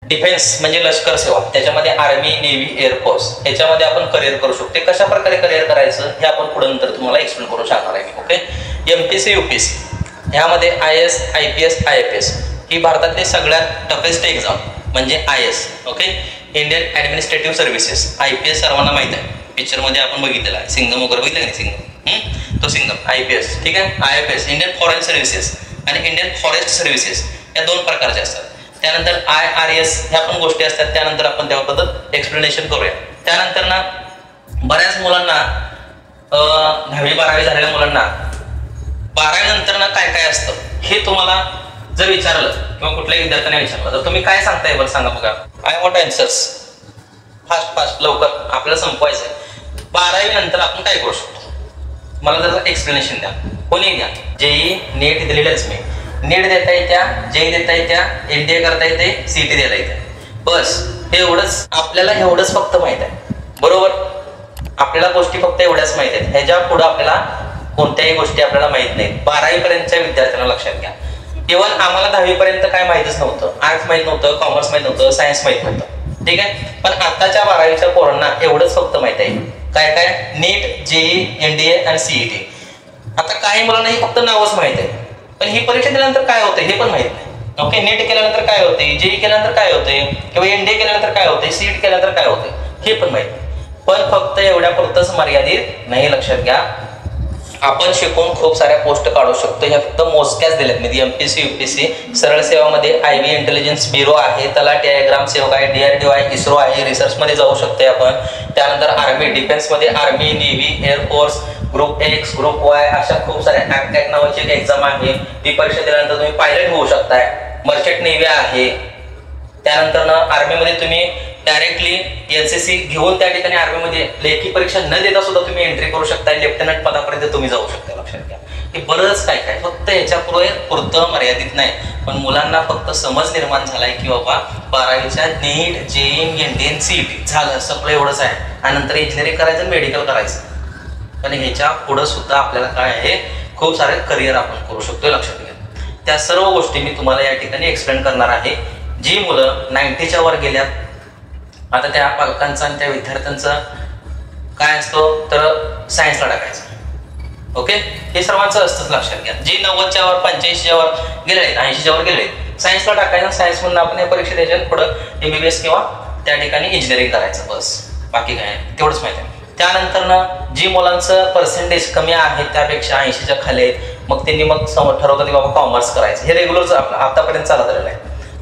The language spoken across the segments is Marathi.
डिफेन्स म्हणजे लष्कर सेवा, त्याच्यामध्ये आर्मी, नेव्ही, एअरफोर्स, ह्याच्यामध्ये आपण करिअर करू शकतो. कशा प्रकारे करिअर करायचं हे आपण पुढे नंतर तुम्हाला एक्सप्लेन करून सांगणार आहे. ओके. एमपीएससी, यूपीएससी ह्यामध्ये IAS, IPS, IFS ही भारतातली सगळ्यात टफेस्ट एक्झाम म्हणजे IAS. Okay. Indian administrative services. IPS सर्वांना माहित आहे, पिक्चरमध्ये आपण बघितलेला आहे, सिंगम वगैरे बघितलं नाही, सिंगम तो सिंगम. IPS ठीक आहे. IFS इंडियन फॉरेन सर्व्हिसेस आणि इंडियन फॉरेस्ट सर्व्हिसेस या दोन प्रकारचे असतात. त्यानंतर IRS ह्या पण गोष्टी असतात, त्यानंतर आपण त्याबद्दल एक्सप्लेनेशन करूया. त्यानंतर ना बऱ्याच मुलांना 10वी 12वी झालेल्या मुलांना 12वी नंतर ना काय काय असतं हे तुम्हाला जर विचारलं किंवा कुठल्याही विद्यार्थ्याने विचारलं तर तुम्ही काय सांगताय बरं सांगा बघा. आय वॉन्ट आन्सर्स, फास्ट लवकर आपल्याला संपवायचं आहे. 12वी नंतर आपण काय करू शकतो मला त्याचं एक्सप्लेनेशन द्या. कोणी द्या. JEE, नीट दिलेलंच मी. नीट देता येत्या, JEE देता येत्या, NDA करता येते, CET द्यायला येते. बस हे एवढंच आपल्याला, एवढंच फक्त माहित आहे. बरोबर. आपल्याला गोष्टी फक्त एवढ्याच माहित आहेत. ह्याच्या पुढे आपल्याला कोणत्याही गोष्टी आपल्याला माहित नाहीत. 12वी पर्यंतच्या विद्यार्थ्यांना लक्षात घ्या. इव्हन आम्हाला 10वी पर्यंत काय माहितच नव्हतं. आर्ट्स माहित नव्हतं, कॉमर्स माहित नव्हतं, सायन्स माहित नव्हतं. ठीक आहे. पण आताच्या 12वीच्या पोरांना एवढंच फक्त माहित आहे. काय काय? नीट, JEE, NDA आणि CET. आता काही मुलांना हे फक्त नावच माहित आहे, पण ही परीक्षा दिल्यानंतर काय होते हे पण माहित नाही. ओके. नीट केल्यानंतर काय होते, JEE केल्यानंतर काय होते, किंवा NDA केल्यानंतर काय होते, CET केल्यानंतर काय होते हे पण माहित नाही. पण फक्त एवढ्या पुरतच मर्यादित नाही. लक्षात घ्या, आपण शिकून खूप साऱ्या पोस्ट काढू शकतो. ह्या फक्त मोजक्याच दिल्यात मी. MPSC, UPSC सरळ सेवामध्ये IB इंटेलिजन्स ब्युरो आहे, तलाठी आहे, ग्रामसेवक आहे, DRDO आहे, इस्रो आहे, रिसर्चमध्ये जाऊ शकते आपण. त्यानंतर आर्मी, डिफेन्समध्ये army, navy, air force, group X, group Y अशा खूप साऱ्या AMCAT नावाची एक एक्झाम आहे. ती परीक्षा दिल्यानंतर तुम्ही पायलट होऊ शकताय. मर्चंट नेव्ही आहे. त्यानंतर ना आर्मीमध्ये तुम्ही डायरेक्टली NCC घेऊन त्या ठिकाणी आर्मीमध्ये लेखी परीक्षा न देता सुद्धा तुम्ही एंट्री करू शकता. लेफ्टनंट पदापर्यंत तुम्ही जाऊ शकता. लक्षात घ्या, हे बरंच काय काय, फक्त याच्या पुरतं मर्यादित नाही. पण मुलांना फक्त समज निर्माण झालाय की बाबा 12वीच्या नीट, JEE, NDA, CET झालं, सगळं एवढंच आहे आणि नंतर इंजिनिअरिंग करायचं, मेडिकल करायचं. पण ह्याच्या पुढं सुद्धा आपल्याला काय आहे, खूप सारे करिअर आपण करू शकतो. लक्षात घ्या, त्या सर्व गोष्टी मी तुम्हाला या ठिकाणी एक्सप्लेन करणार आहे. जी मुलं 90च्या वर गेल्यात, आता त्या पालकांचा आणि त्या विद्यार्थ्यांचं काय असतो तर सायन्सला टाकायचं. ओके. हे सर्वांचं असतंच. लक्षात घ्या, जी 90च्या वर, 85च्या वर गेले आहेत, 80च्या वर गेले आहेत, सायन्सला टाकायचं. सायन्स मधून आपण या परीक्षा द्यायच्या, पुढं MBBS किंवा त्या ठिकाणी इंजिनिअरिंग करायचं. बस बाकी काय तेवढंच माहिती आहे. त्यानंतर ना जी मुलांचं पर्सेंटेज कमी आहे, त्यापेक्षा 80च्या खाली आहेत, मग त्यांनी मग ठरवतात की बाबा कॉमर्स करायचं. हे रेग्युलर आतापर्यंत चालत आलेलं आहे,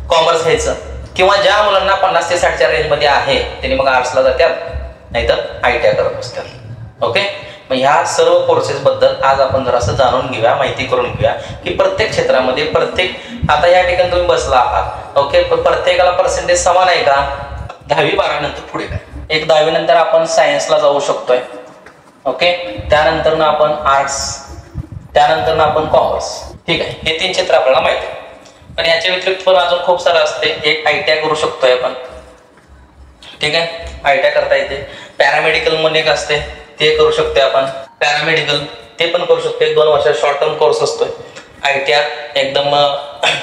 कॉमर्स घ्यायचं. किंवा ज्या मुलांना 50 ते 60च्या रेंजमध्ये आहे त्यांनी मग आर्ट्सला जातात, नाहीतर ITI करत असतात. ओके. मग ह्या सर्व कोर्सेस बद्दल आज आपण जरासं जाणून घेऊया, माहिती करून घेऊया की प्रत्येक क्षेत्रामध्ये आता या ठिकाणी तुम्ही बसला आहात. ओके. पण प्रत्येकाला पर्सेंटेज समान आहे का? 10वी 12वी नंतर पुढे काय, एक 10वी नंतर आपण सायन्सला जाऊ शकतोय. ओके. त्यानंतर ना आपण आर्ट्स, त्यानंतर ना आपण कॉमर्स. ठीक आहे. हे 3 क्षेत्र आपल्याला माहिती आहे. पण याच्या व्यतिरिक्त पण अजून खूप सारं असते. एक ITI करू शकतोय आपण. ठीक आहे. ITI करता येते. पॅरामेडिकल म्हणून एक असते, ते करू शकतोय आपण. पॅरामेडिकल ते पण करू शकतो. 1-2 वर्ष शॉर्ट टर्म कोर्स असतोय. ITI एकदम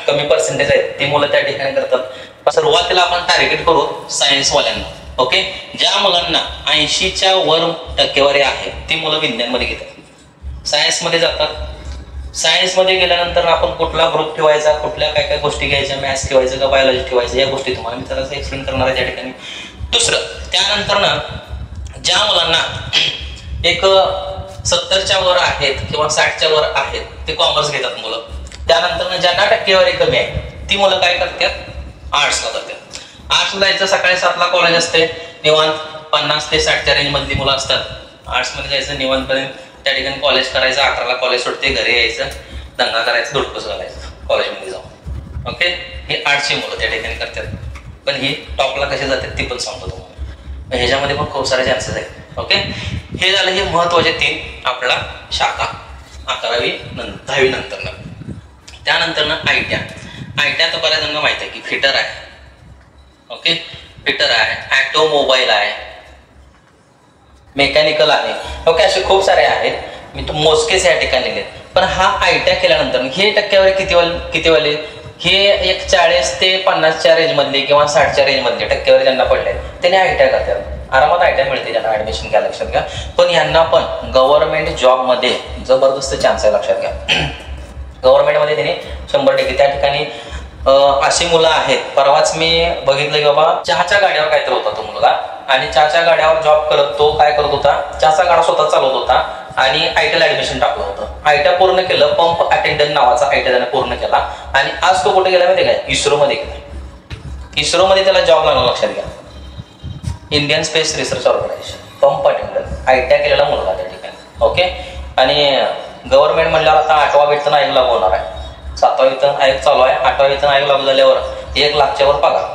कमी पर्सेंटेज आहेत ती मुलं त्या ठिकाणी करतात. सुरुवातीला आपण टार्गेट करू सायन्सवाल्यांना. ओके. ज्या मुलांना 80च्या वर टक्केवारी आहे ती मुलं विज्ञानमध्ये घेतात, सायन्समध्ये जातात. सायन्समध्ये गेल्यानंतर आपण कुठला ग्रुप ठेवायचा, कुठल्या काय काय गोष्टी घ्यायच्या, मॅथ्स ठेवायचं का बायोलॉजी ठेवायचं, या गोष्टी तुम्हाला मी जरासं एक्सप्लेन करणार आहे त्या ठिकाणी. दुसरं, त्यानंतर ना ज्या मुलांना एक 70च्या वर आहेत किंवा 60च्या वर आहेत ते कॉमर्स घेतात मुलं. त्यानंतर ना ज्यांना टक्केवारी कमी आहे ती मुलं काय करतात, आर्ट्सला जातात. आर्ट्सला जायचं, सकाळी 7ला कॉलेज असते, निवांत 50 ते 60च्या रेंज मधली मुलं असतात. आर्ट्समध्ये जायचं, निवांतपर्यंत त्या ठिकाणी कॉलेज करायचं, 11ला कॉलेज सुटते, घरी यायचं, दंगा करायचं, दुडकस घालायचं कॉलेजमध्ये जाऊन. ओके. हे आर्ट्सची मुलं त्या ठिकाणी करतात. पण ही टॉपला कसे जातात ती पण सांगतो तुम्हाला. ह्याच्यामध्ये पण खूप सारे चान्सेस आहेत. ओके. हे झालं हे महत्वाचे 3 आपला शाखा 11वी 10वी नंतर. त्यानंतर ना ITI तर बऱ्याच जणांना माहिती आहे की फिटर आहे. ओके. फिटर आहे, ऑटोमोबाईल आहे, मेकॅनिकल आहे. ओके. असे खूप सारे आहेत, मी तो मोजकेच या ठिकाणी लिहिले. पण हा ITI केल्यानंतर हे टक्केवारी किती वाले, हे एक एक 40 ते 50च्या रेंज मधली किंवा 60च्या रेंज मधली टक्केवारी ज्यांना पडले त्याने आयटीआय करतात, आरामात आयटीआय मिळते ज्यांना ऍडमिशन घ्या, लक्षात घ्या. पण यांना पण गव्हर्नमेंट जॉब मध्ये जबरदस्त चान्स आहे, लक्षात घ्या. गव्हर्नमेंटमध्ये त्यांनी 100% त्या ठिकाणी अशी मुलं आहेत. परवाच मी बघितलं की बाबा चहाच्या गाड्यावर काहीतरी होता तो मुलगा आणि चहाच्या गाड्यावर जॉब करत तो काय करत होता, चहाचा गाडा स्वतः चालवत होता आणि आयटीआयला ऍडमिशन टाकलं होतं. आयटीआय पूर्ण केलं, पंप अटेंडंट नावाचा आयटीआय त्याने पूर्ण केला आणि आज तो कुठे गेला माहिती काय, इस्रोमध्ये गेला. इस्रोमध्ये त्याला जॉब लागला, लक्षात घ्या. Indian Space Research Organisation, pump attendant, ITI केलेला मुलगा त्या ठिकाणी. ओके. आणि गव्हर्नमेंट म्हणल्यावर आता 8वा वेतन आयोग लागू होणार आहे, 7वा वेतन आयोग चालू आहे, 8वा वेतन आयोग लागू झाल्यावर 1 लाखच्या वर पगार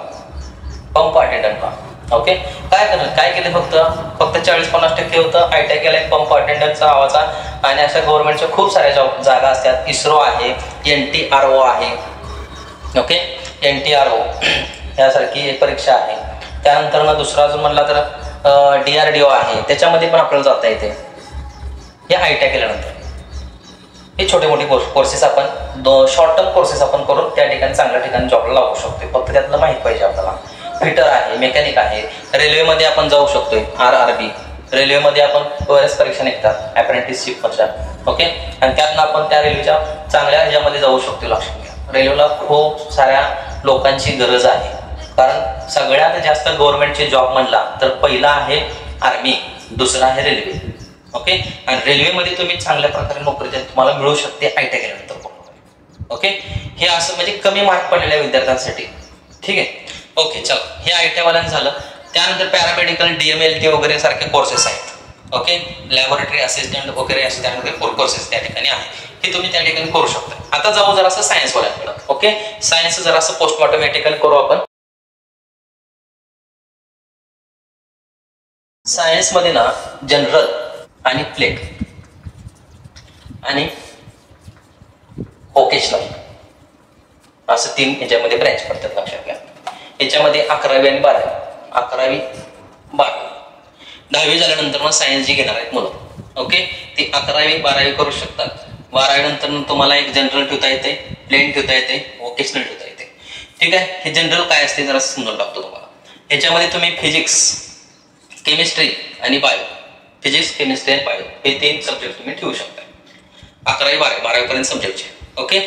पंप अटेंडंटला. ओके. काय केलं, फक्त 40-50% होतं. आयटीआय केलाय पंप अटेंडंटचा आवाजा आणि अशा गव्हर्नमेंटच्या खूप साऱ्या जागा असतात. इस्रो आहे, NTRO आहे. ओके. NTRO यासारखी एक परीक्षा आहे. त्यानंतर दुसरा अजून म्हणला तर DRDO आहे, त्याच्यामध्ये पण आपल्याला जाता येते. या आयटीआय केल्यानंतर हे छोटे मोठे कोर्सेस आपण शॉर्ट टर्म कोर्सेस आपण करून त्या ठिकाणी चांगल्या ठिकाणी जॉबला लागू शकतो. फक्त त्यातलं माहित पाहिजे आपल्याला. फिटर आहे, मेकॅनिक आहे, रेल्वेमध्ये आपण जाऊ शकतोय, RRB रेल्वेमध्ये आपण बऱ्याच परीक्षा निघतात अप्रेंटिसशिप मधल्या. ओके. आणि त्यातनं आपण त्या रेल्वेच्या चांगल्या ह्याच्यामध्ये जाऊ शकतो, लक्षात घ्या. रेल्वेला खूप साऱ्या लोकांची गरज आहे, कारण सगळ्यात जास्त गव्हर्नमेंटचे जॉब म्हणला तर पहिला आहे आर्मी, दुसरा आहे रेल्वे. ओके. आणि रेल्वेमध्ये तुम्ही चांगल्या प्रकारे नोकरी तुम्हाला मिळू शकते आयटीआय केल्यानंतर. ओके. हे असं म्हणजे कमी मार्क पडलेल्या विद्यार्थ्यांसाठी. ठीक आहे. ओके. चला, हे आयटीआय वाल्यांचं झालं. त्यानंतर पॅरामेडिकल, DMLT वगैरे सारखे कोर्सेस आहेत. ओके. लॅबोरेटरी असिस्टंट वगैरे असे त्यामध्ये कोर्सेस त्या ठिकाणी आहेत, हे तुम्ही त्या ठिकाणी करू शकता. आता जाऊ जरासं सायन्स वाल्यांकडे. ओके. सायन्स जरासं पोस्ट मॅथमॅटिकल करू आपण. सायन्स मध्ये ना जनरल आणि प्लेट आणि व्होकेशनल असं 3 याच्यामध्ये ब्रँच पडतात, लक्षात घ्या. याच्यामध्ये 11वी आणि 12वी, 11वी 12वी, 10वी झाल्यानंतर मग सायन्स जी घेणार आहेत मुलं, ओके, ते 11वी 12वी करू शकतात. 12वी नंतर तुम्हाला एक जनरल ठेवता येते, प्लेन ठेवता येते, व्होकेशनल ठेवता येते. ठीक आहे. हे जनरल काय असते जरा समजून टाकतो तुम्हाला. ह्याच्यामध्ये तुम्ही फिजिक्स, केमिस्ट्री आणि बायो, फिजिक्स, केमिस्ट्री आणि बायो हे 3 सब्जेक्ट तुम्ही ठेवू शकता. 11वी 12वी पर्यंत सब्जेक्टचे. ओके.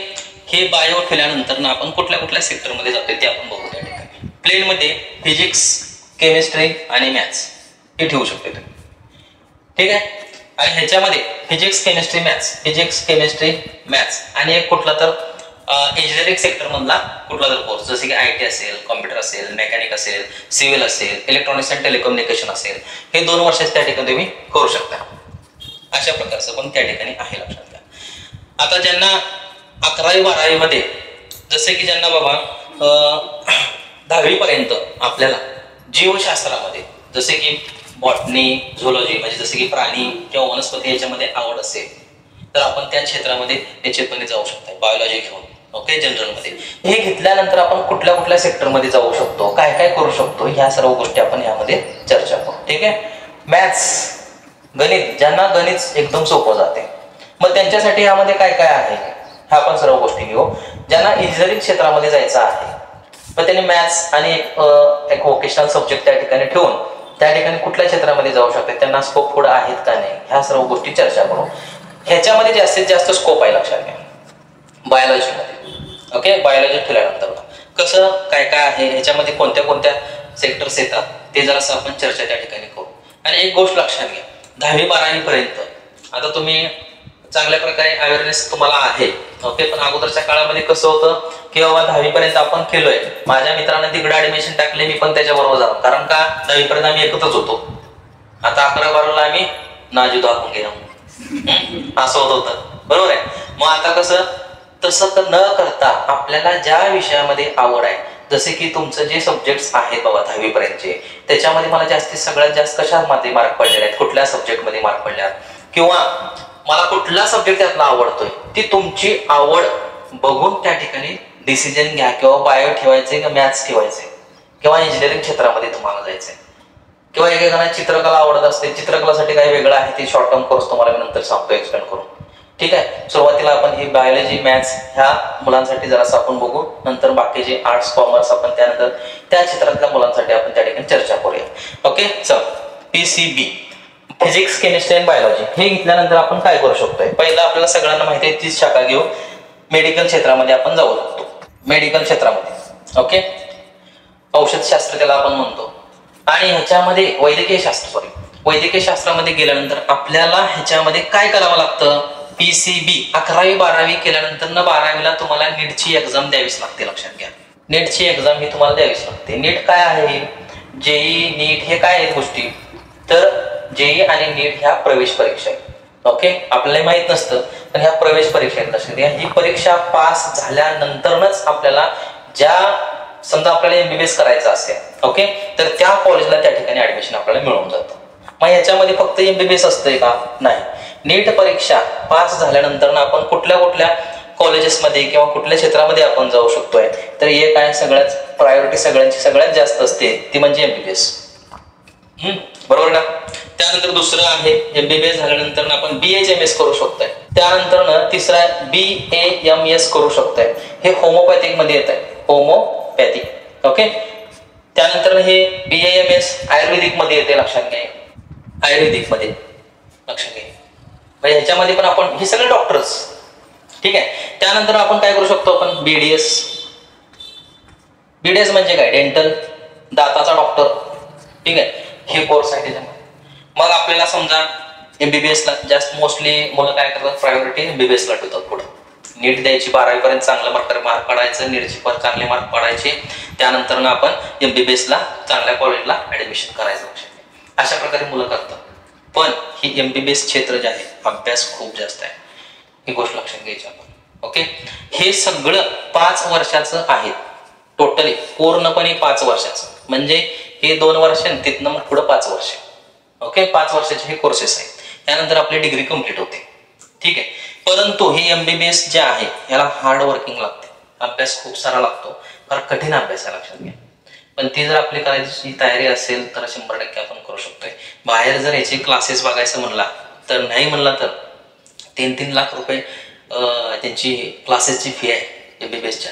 हे बायो ठेवल्यानंतर ना आपण कुठल्या कुठल्या सेक्टरमध्ये जातोय ते आपण बघू त्या ठिकाणी. प्लेन मध्ये फिजिक्स, केमिस्ट्री आणि मॅथ्स हे ठेवू शकतो तुम्ही. ठीक आहे. आणि ह्याच्यामध्ये physics, chemistry, maths, physics, chemistry, maths आणि एक कुठला तर इंजिनिअरिंग सेक्टर मधला कुठला तर कोर्स, जसे की IT असेल, कॉम्प्युटर असेल, मेकॅनिक असेल, सिव्हिल असेल, इलेक्ट्रॉनिक्स अँड टेलिकम्युनिकेशन असेल, हे 2 वर्षाचे त्या ठिकाणी तुम्ही करू शकता. अशा प्रकारचं पण त्या ठिकाणी आहे, लक्षात घ्या. आता ज्यांना 11वी 12वी मध्ये जसे की ज्यांना बाबा 10वी पर्यंत आपल्याला जीवशास्त्रामध्ये जसे की बॉटनी, झुलॉजी म्हणजे जसे की प्राणी किंवा वनस्पती याच्यामध्ये आवड असेल तर आपण त्या क्षेत्रामध्ये निश्चितपणे जाऊ शकता बायोलॉजी घेऊन. ओके. जनरल मध्ये हे घेतल्यानंतर आपण कुठल्या कुठल्या सेक्टरमध्ये जाऊ शकतो, काय काय करू शकतो, ह्या सर्व गोष्टी आपण यामध्ये चर्चा करू. ठीक आहे. मॅथ्स, गणित, ज्यांना गणित एकदम सोपं जाते मग त्यांच्यासाठी यामध्ये काय काय आहे ह्या आपण सर्व गोष्टी घेऊ. ज्यांना इंजिनिअरिंग क्षेत्रामध्ये जायचं आहे मग त्यांनी मॅथ्स आणि एक व्होकेशनल सब्जेक्ट त्या ठिकाणी ठेवून त्या ठिकाणी कुठल्या क्षेत्रामध्ये जाऊ शकतात, त्यांना स्कोप पुढे आहेत का नाही, ह्या सर्व गोष्टी चर्चा करू. ह्याच्यामध्ये जास्तीत जास्त स्कोप आहे, लक्षात घ्या, बायोलॉजीमध्ये. ओके. बायोलॉजी ठेवल्यानंतर कसं काय काय आहे, ह्याच्यामध्ये कोणत्या कोणत्या सेक्टर्स येतात ते जरासं आपण चर्चा त्या ठिकाणी करू. आणि एक गोष्ट लक्षात घ्या, 10वी 12वी पर्यंत आता तुम्ही चांगल्या प्रकारे अवेअरनेस तुम्हाला आहे. ओके. पण अगोदरच्या काळामध्ये कसं होतं की बाबा 10वी पर्यंत आपण केलोय, माझ्या मित्राने तिकडे ऍडमिशन टाकले, मी पण त्याच्याबरोबर जाऊ, कारण का 10वी पर्यंत आम्ही एकत्रच होतो. आता 11 12ला आम्ही नाजुदा होऊन गेलो, असं होत होतं. बरोबर आहे. मग आता कसं तसं न करता आपल्याला ज्या विषयामध्ये आवड आहे, जसे की तुमचं जे सब्जेक्ट आहेत बाबा 10वी पर्यंतचे, त्याच्यामध्ये मला सगळ्यात जास्त कशामध्ये मार्क पडलेले आहेत, कुठल्या सब्जेक्टमध्ये मार्क पडल्यात किंवा मला कुठला सब्जेक्ट त्यातला आवडतोय, ती तुमची आवड बघून त्या ठिकाणी डिसिजन घ्या. किंवा बायो ठेवायचे किंवा मॅथ्स ठेवायचे किंवा इंजिनिअरिंग क्षेत्रामध्ये तुम्हाला जायचंय. किंवा एकेकांना चित्रकला आवडत असते, चित्रकलासाठी काही वेगळं आहे, ते शॉर्ट टर्म कोर्स तुम्हाला मी नंतर सांगतो एक्सप्लेन करून. ठीक आहे. सुरुवातीला आपण हे बायोलॉजी मॅथ्स ह्या मुलांसाठी जरासं आपण बघू, नंतर बाकीचे आर्ट्स कॉमर्स आपण त्यानंतर त्या क्षेत्रातल्या मुलांसाठी आपण त्या ठिकाणी चर्चा करूया. ओके, चल PCB physics chemistry and biology हे घेतल्यानंतर आपण काय करू शकतोय. पहिला आपल्याला सगळ्यांना माहिती आहे तीच शाखा घेऊ, मेडिकल क्षेत्रामध्ये आपण जाऊ शकतो. मेडिकल क्षेत्रामध्ये ओके, औषधशास्त्र त्याला आपण म्हणतो. आणि ह्याच्यामध्ये वैद्यकीय शास्त्रामध्ये गेल्यानंतर आपल्याला ह्याच्यामध्ये काय करावं लागतं. PCB 11वी 12वी केल्यानंतर 12वीला तुम्हाला नीटची एक्झाम द्यावीच लागते. लक्षात घ्या, नीटची एक्झाम ही तुम्हाला द्यावीच लागते. नीट काय आहे, जेई नीट हे काय आहेत गोष्टी, तर जेई आणि नीट ह्या प्रवेश परीक्षा आहेत. ओके, आपल्याला माहित नसतं पण ह्या प्रवेश परीक्षा आहेत. लक्षात घ्या, ही परीक्षा पास झाल्यानंतरच आपल्याला ज्या समजा आपल्याला MBBS करायचं असेल ओके, तर त्या कॉलेजला त्या ठिकाणी ऍडमिशन आपल्याला मिळून जातं. मग याच्यामध्ये फक्त MBBS असतंय का, नाही. नीट परीक्षा पास झाल्यानंतर आपण कुठल्या कुठल्या कॉलेजेसमध्ये किंवा कुठल्या क्षेत्रामध्ये आपण जाऊ शकतोय, तर एक आहे सगळ्यात प्रायोरिटी सगळ्यांची सगळ्यात जास्त असते ती म्हणजे MBBS. बरोबर ना. त्यानंतर दुसरं आहे MBBS झाल्यानंतर आपण BHMS करू शकतोय. त्यानंतर तिसरा BAMS करू शकतोय. हे होमोपॅथिक मध्ये येत आहे, होमोपॅथिक. ओके, त्यानंतर हे BAMS आयुर्वेदिक मध्ये येते. लक्षात घ्या, आयुर्वेदिक मध्ये लक्षात घ्या. ह्याच्यामध्ये पण आपण हे सगळे डॉक्टर्स. ठीक आहे. त्यानंतर आपण काय करू शकतो, आपण BDS म्हणजे काय, डेंटल दाताचा डॉक्टर. ठीक आहे, हे कोर्स आहे त्याच्यामध्ये. मग आपल्याला समजा MBBS ला जास्त मोस्टली मुलं काय करतात, प्रायोरिटी MBBS ला ठेवतात. पुढे नीट द्यायची, 12वी पर्यंत चांगलं मार्क पडायचं, नीटची पण चांगले मार्क पडायचे, त्यानंतर आपण MBBS ला चांगल्या कॉलेजला ऍडमिशन करायचं. अशा प्रकारे मुलं करतात. पण ही MBBS क्षेत्र जे आहे अभ्यास खूप जास्त आहे, ही गोष्ट लक्षात घ्यायची आपण. ओके, हे सगळं 5 वर्षाचं आहे टोटली, पूर्णपणे 5 वर्षाचं. म्हणजे हे 2 वर्ष तिथनं मग पुढे 5 वर्ष. ओके, 5 वर्षाचे हे कोर्सेस आहेत. त्यानंतर आपली डिग्री कंप्लीट होते. ठीक आहे. परंतु हे MBBS जे आहे याला हार्ड वर्किंग लागते, अभ्यास खूप सारा लागतो, फार कठीण अभ्यास आहे. लक्षात घ्या. पण ती जर आपली करायची तयारी असेल तर 100% आपण करू शकतोय. बाहेर जर याचे क्लासेस बघायचं म्हणला तर नाही म्हणला तर 3-3 लाख रुपये त्यांची क्लासेसची फी आहे MBBSच्या.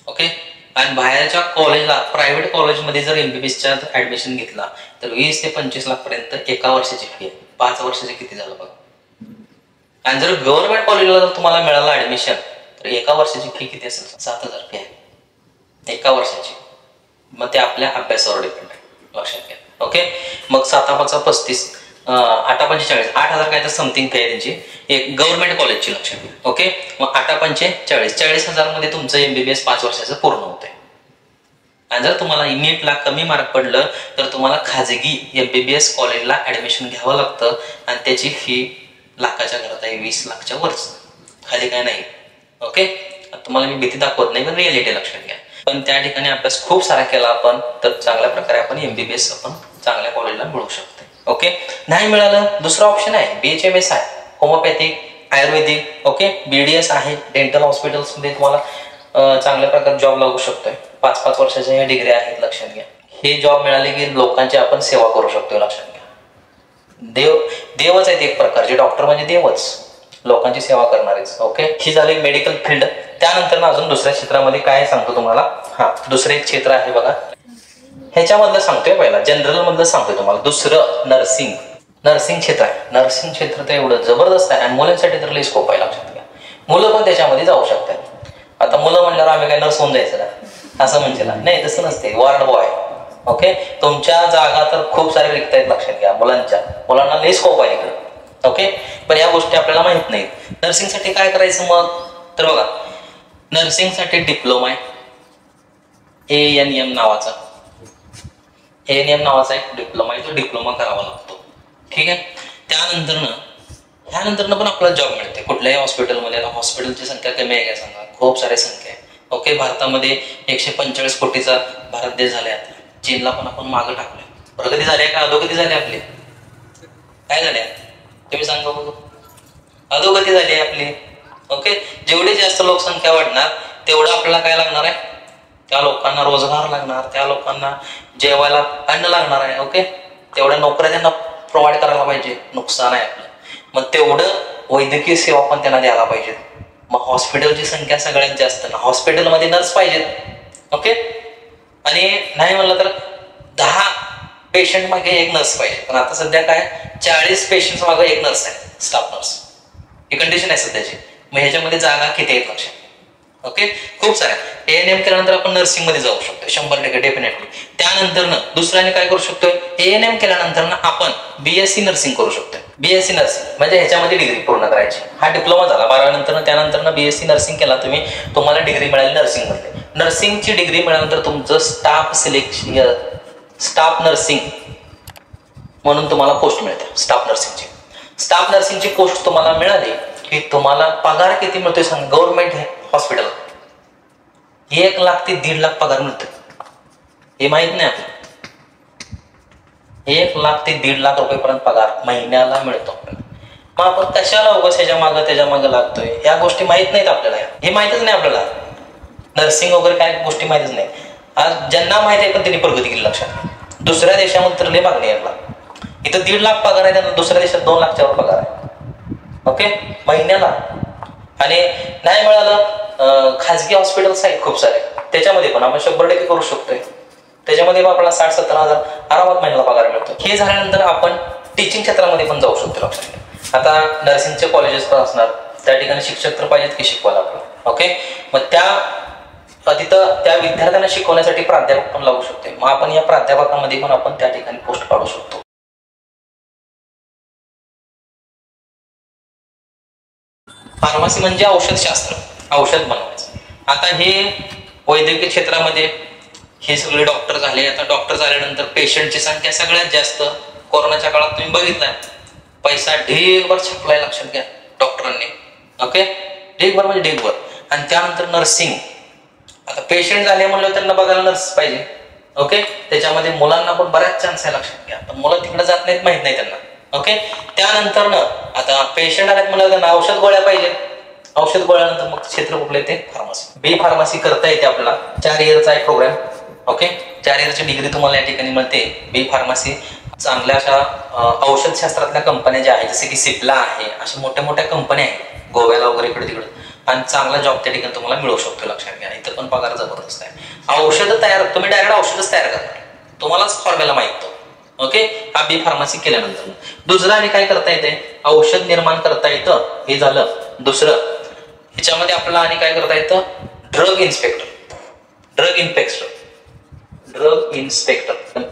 ओके, आणि बाहेरच्या कॉलेजला प्रायव्हेट कॉलेजमध्ये जर MBBSच्या ऍडमिशन घेतला तर 20 ते 25 लाख पर्यंत एका वर्षाची फी आहे. 5 वर्षाची किती झालं बघा. आणि जर गव्हर्नमेंट कॉलेजला जर तुम्हाला मिळालं ऍडमिशन तर एका वर्षाची फी किती असेल, 7,000 फी आहे एका वर्षाची. मग ते आपल्या अभ्यासावर डिपेंड आहे. लक्षात घ्या. ओके, मग 7×5 = 8×45 8,000 काय तर समथिंग फी आहे त्यांची एक गव्हर्नमेंट कॉलेजची. लक्षात घ्या. ओके, मग 8×45 40,000 मध्ये तुमचं MBBS 5 वर्षाचं पूर्ण होतंय. आणि जर तुम्हाला नीटला कमी मार्क पडलं तर तुम्हाला खाजगी MBBS कॉलेजला ऍडमिशन घ्यावं लागतं आणि त्याची फी लाखाच्या घरात आहे, 20 लाखच्या वरच, खाली काय नाही. ओके, तुम्हाला मी भीती दाखवत नाही पण रिअलिटी लक्षात घ्या. पण त्या ठिकाणी अभ्यास खूप सारा केला आपण तर चांगल्या प्रकारे आपण MBBS आपण चांगल्या कॉलेजला मिळू शकतो. ओके, नाही मिळालं दुसरा ऑप्शन आहे BHMS आहे, होमोपॅथिक आयुर्वेदिक. ओके, BDS आहे, डेंटल हॉस्पिटल्स मध्ये तुम्हाला चांगल्या प्रकारे जॉब लागू शकतोय. 5-5 वर्षाच्या ह्या डिग्री आहेत. लक्षात घ्या, हे जॉब मिळाले की लोकांची आपण सेवा करू शकतो. लक्षात घ्या, देवच आहेत एक प्रकारचे, डॉक्टर म्हणजे देवच, लोकांची सेवा करणारेच. ओके, ही झाली मेडिकल फील्ड. त्यानंतर अजून दुसऱ्या क्षेत्रामध्ये काय सांगतो तुम्हाला. दुसरे एक क्षेत्र आहे बघा, ह्याच्यामधलं सांगतोय. पहिला जनरल मधलं सांगतोय तुम्हाला. दुसरं नर्सिंग क्षेत्र आहे. नर्सिंग क्षेत्र तर एवढं जबरदस्त आहे आणि मुलांसाठी तर लई स्कोप आहे. लक्षात घ्या, मुलं पण त्याच्यामध्ये जाऊ शकतात. आता मुलं म्हणल्यावर आम्ही काय नर्स होऊन जायचं का असं म्हणजे नाही, तसं नसते. Ward boy. ओके, तुमच्या जागा तर खूप सारे रिक्त आहेत. लक्षात घ्या, मुलांना लई स्कोप आहे इकडं. ओके, पण या गोष्टी आपल्याला माहित नाहीत. नर्सिंगसाठी काय करायचं मग तर बघा, नर्सिंगसाठी डिप्लोमा आहे, ANM नावाचा एक डिप्लोमा आहे. तो डिप्लोमा करावा लागतो. ठीक आहे. त्यानंतर पण आपल्याला जॉब मिळते कुठल्याही हॉस्पिटलमध्ये. आता हॉस्पिटलची संख्या कमी आहे का सांगा, खूप सारी संख्या आहे. ओके, भारतामध्ये 145 कोटीचा भारत देश झाला. आता चीनला पण आपण मागं टाकलोय. प्रगती झाली का अधोगती झाली आपली, काय झाल्या तुम्ही सांगा बघू. अधोगती झाली आहे आपली. ओके, जेवढी जास्त लोकसंख्या वाढणार तेवढं आपल्याला काय लागणार आहे, त्या लोकांना रोजगार लागणार, त्या लोकांना जेवायला अन्न लागणार आहे. ओके, तेवढ्या नोकऱ्या त्यांना प्रोव्हाइड करायला पाहिजे. नुकसान आहे आपलं. मग तेवढं वैद्यकीय सेवा पण त्यांना द्यायला पाहिजेत. मग हॉस्पिटलची संख्या सगळ्यात जास्त ना, हॉस्पिटलमध्ये नर्स पाहिजेत. ओके, आणि नाही म्हणलं तर 10 पेशंट मागे एक नर्स पाहिजे. पण आता सध्या काय 40 पेशंट मागे एक नर्स आहे, स्टाफ नर्स. ही कंडिशन आहे सध्याची. मग ह्याच्यामध्ये जागा किती आहेत लक्षात. ओके, खूप साऱ्या. ANM केल्यानंतर आपण नर्सिंग मध्ये जाऊ शकतो 100% डेफिनेटली. त्यानंतर दुसऱ्याने काय करू शकतोय, ANM केल्यानंतर आपण BSc नर्सिंग करू शकतोय. BSc नर्सिंग म्हणजे ह्याच्यामध्ये डिग्री पूर्ण करायची. हा डिप्लोमा झाला 12 नंतर. त्यानंतर BSc नर्सिंग केला तुम्ही, तुम्हाला डिग्री मिळाली नर्सिंग मध्ये. नर्सिंगची डिग्री मिळाल्यानंतर तुमचं स्टाफ सिलेक्शन, स्टाफ नर्सिंग म्हणून तुम्हाला पोस्ट मिळते. स्टाफ नर्सिंगची पोस्ट तुम्हाला मिळाली की तुम्हाला पगार किती मिळतोय सांग. गव्हर्नमेंट हॉस्पिटल 1 लाख ते 1.5 लाख पगार मिळतोय. हे माहित नाही आपल्याला. 1 लाख ते 1.5 लाख रुपयेपर्यंत पगार महिन्याला मिळतो. मग आपण कशाला उगाच त्याच्या मागं लागतोय. या गोष्टी माहित नाहीत आपल्याला. हे माहितच नाही आपल्याला. नर्सिंग वगैरे काय गोष्टी माहितच नाही. आज ज्यांना माहित आहे पण त्यांनी प्रगती केली लक्षात. दुसऱ्या देशामध्ये तर लय मागणी आहे. इथं 1.5 लाख पगार आहे, त्यांना दुसऱ्या देशात 2 लाखच्या वर पगार आहे. ओके, महिन्याला. आणि नाही मिळालं खाजगी हॉस्पिटल्स आहेत खूप सारे, त्याच्यामध्ये पण आपण 100% करू शकतोय. त्याच्यामध्ये आपल्याला 60-70 हजार आरामात महिन्याला पगार मिळतो. हे झाल्यानंतर आपण टीचिंग क्षेत्रामध्ये पण जाऊ शकतो लक्षात. आता नर्सिंगचे कॉलेजेस पण असणार, त्या ठिकाणी शिक्षक तर पाहिजेत की शिकवायला आपल्याला. ओके, मग तिथं त्या विद्यार्थ्यांना शिकवण्यासाठी प्राध्यापक पण लागू शकते. मग आपण या प्राध्यापकांमध्ये पण आपण त्या ठिकाणी पोस्ट काढू शकतो. फार्मसी म्हणजे औषधशास्त्र, औषध बनवायचं. आता हे वैद्यकीय क्षेत्रामध्ये हे सगळे डॉक्टर झाले. आता डॉक्टर झाल्यानंतर पेशंटची संख्या सगळ्यात जास्त. कोरोनाच्या काळात तुम्ही बघितलाय, पैसा ढेगभर छापलाय लक्षात घ्या डॉक्टरांनी. ओके, ढेगभर म्हणजे ढेगभर. आणि त्यानंतर नर्सिंग. आता पेशंट झाले म्हणलं त्यांना बघायला नर्स पाहिजे. ओके, त्याच्यामध्ये मुलांना पण बऱ्याच चान्स आहे लक्षात घ्या. पण मुलं तिकडे जात नाहीत, माहित नाही त्यांना. ओके, त्यानंतर आता पेशंट आल्यात म्हणलं त्यांना औषध गोळ्या पाहिजे. औषध गोळ्यानंतर मग क्षेत्र कुठलं येते, फार्मसी. बी फार्मसी करता येते आपल्याला. 4 इयरचा आहे प्रोग्राम. ओके, 4 इयरची डिग्री तुम्हाला या ठिकाणी मिळते. बी फार्मसी चांगल्या अशा औषधशास्त्रातल्या कंपन्या ज्या आहेत, जसे की सिप्ला आहे, अशा मोठ्या मोठ्या कंपन्या आहेत गोव्याला वगैरे इकडे तिकडे. आणि चांगला जॉब त्या ठिकाणी तुम्हाला मिळू शकतो लक्षात घ्या. इथं पण पगार जबरदस्त आहे. औषधं तयार, तुम्ही डायरेक्ट औषधच तयार करणार, तुम्हालाच फॉर्म्युला माहित. ओके, हा बी फार्मसी केल्यानंतर दुसरं आणि काय करता येते, औषध निर्माण करता येतं. हे झालं दुसरं. ह्याच्यामध्ये आपल्याला आणि काय करता येतं, ड्रग इन्स्पेक्टर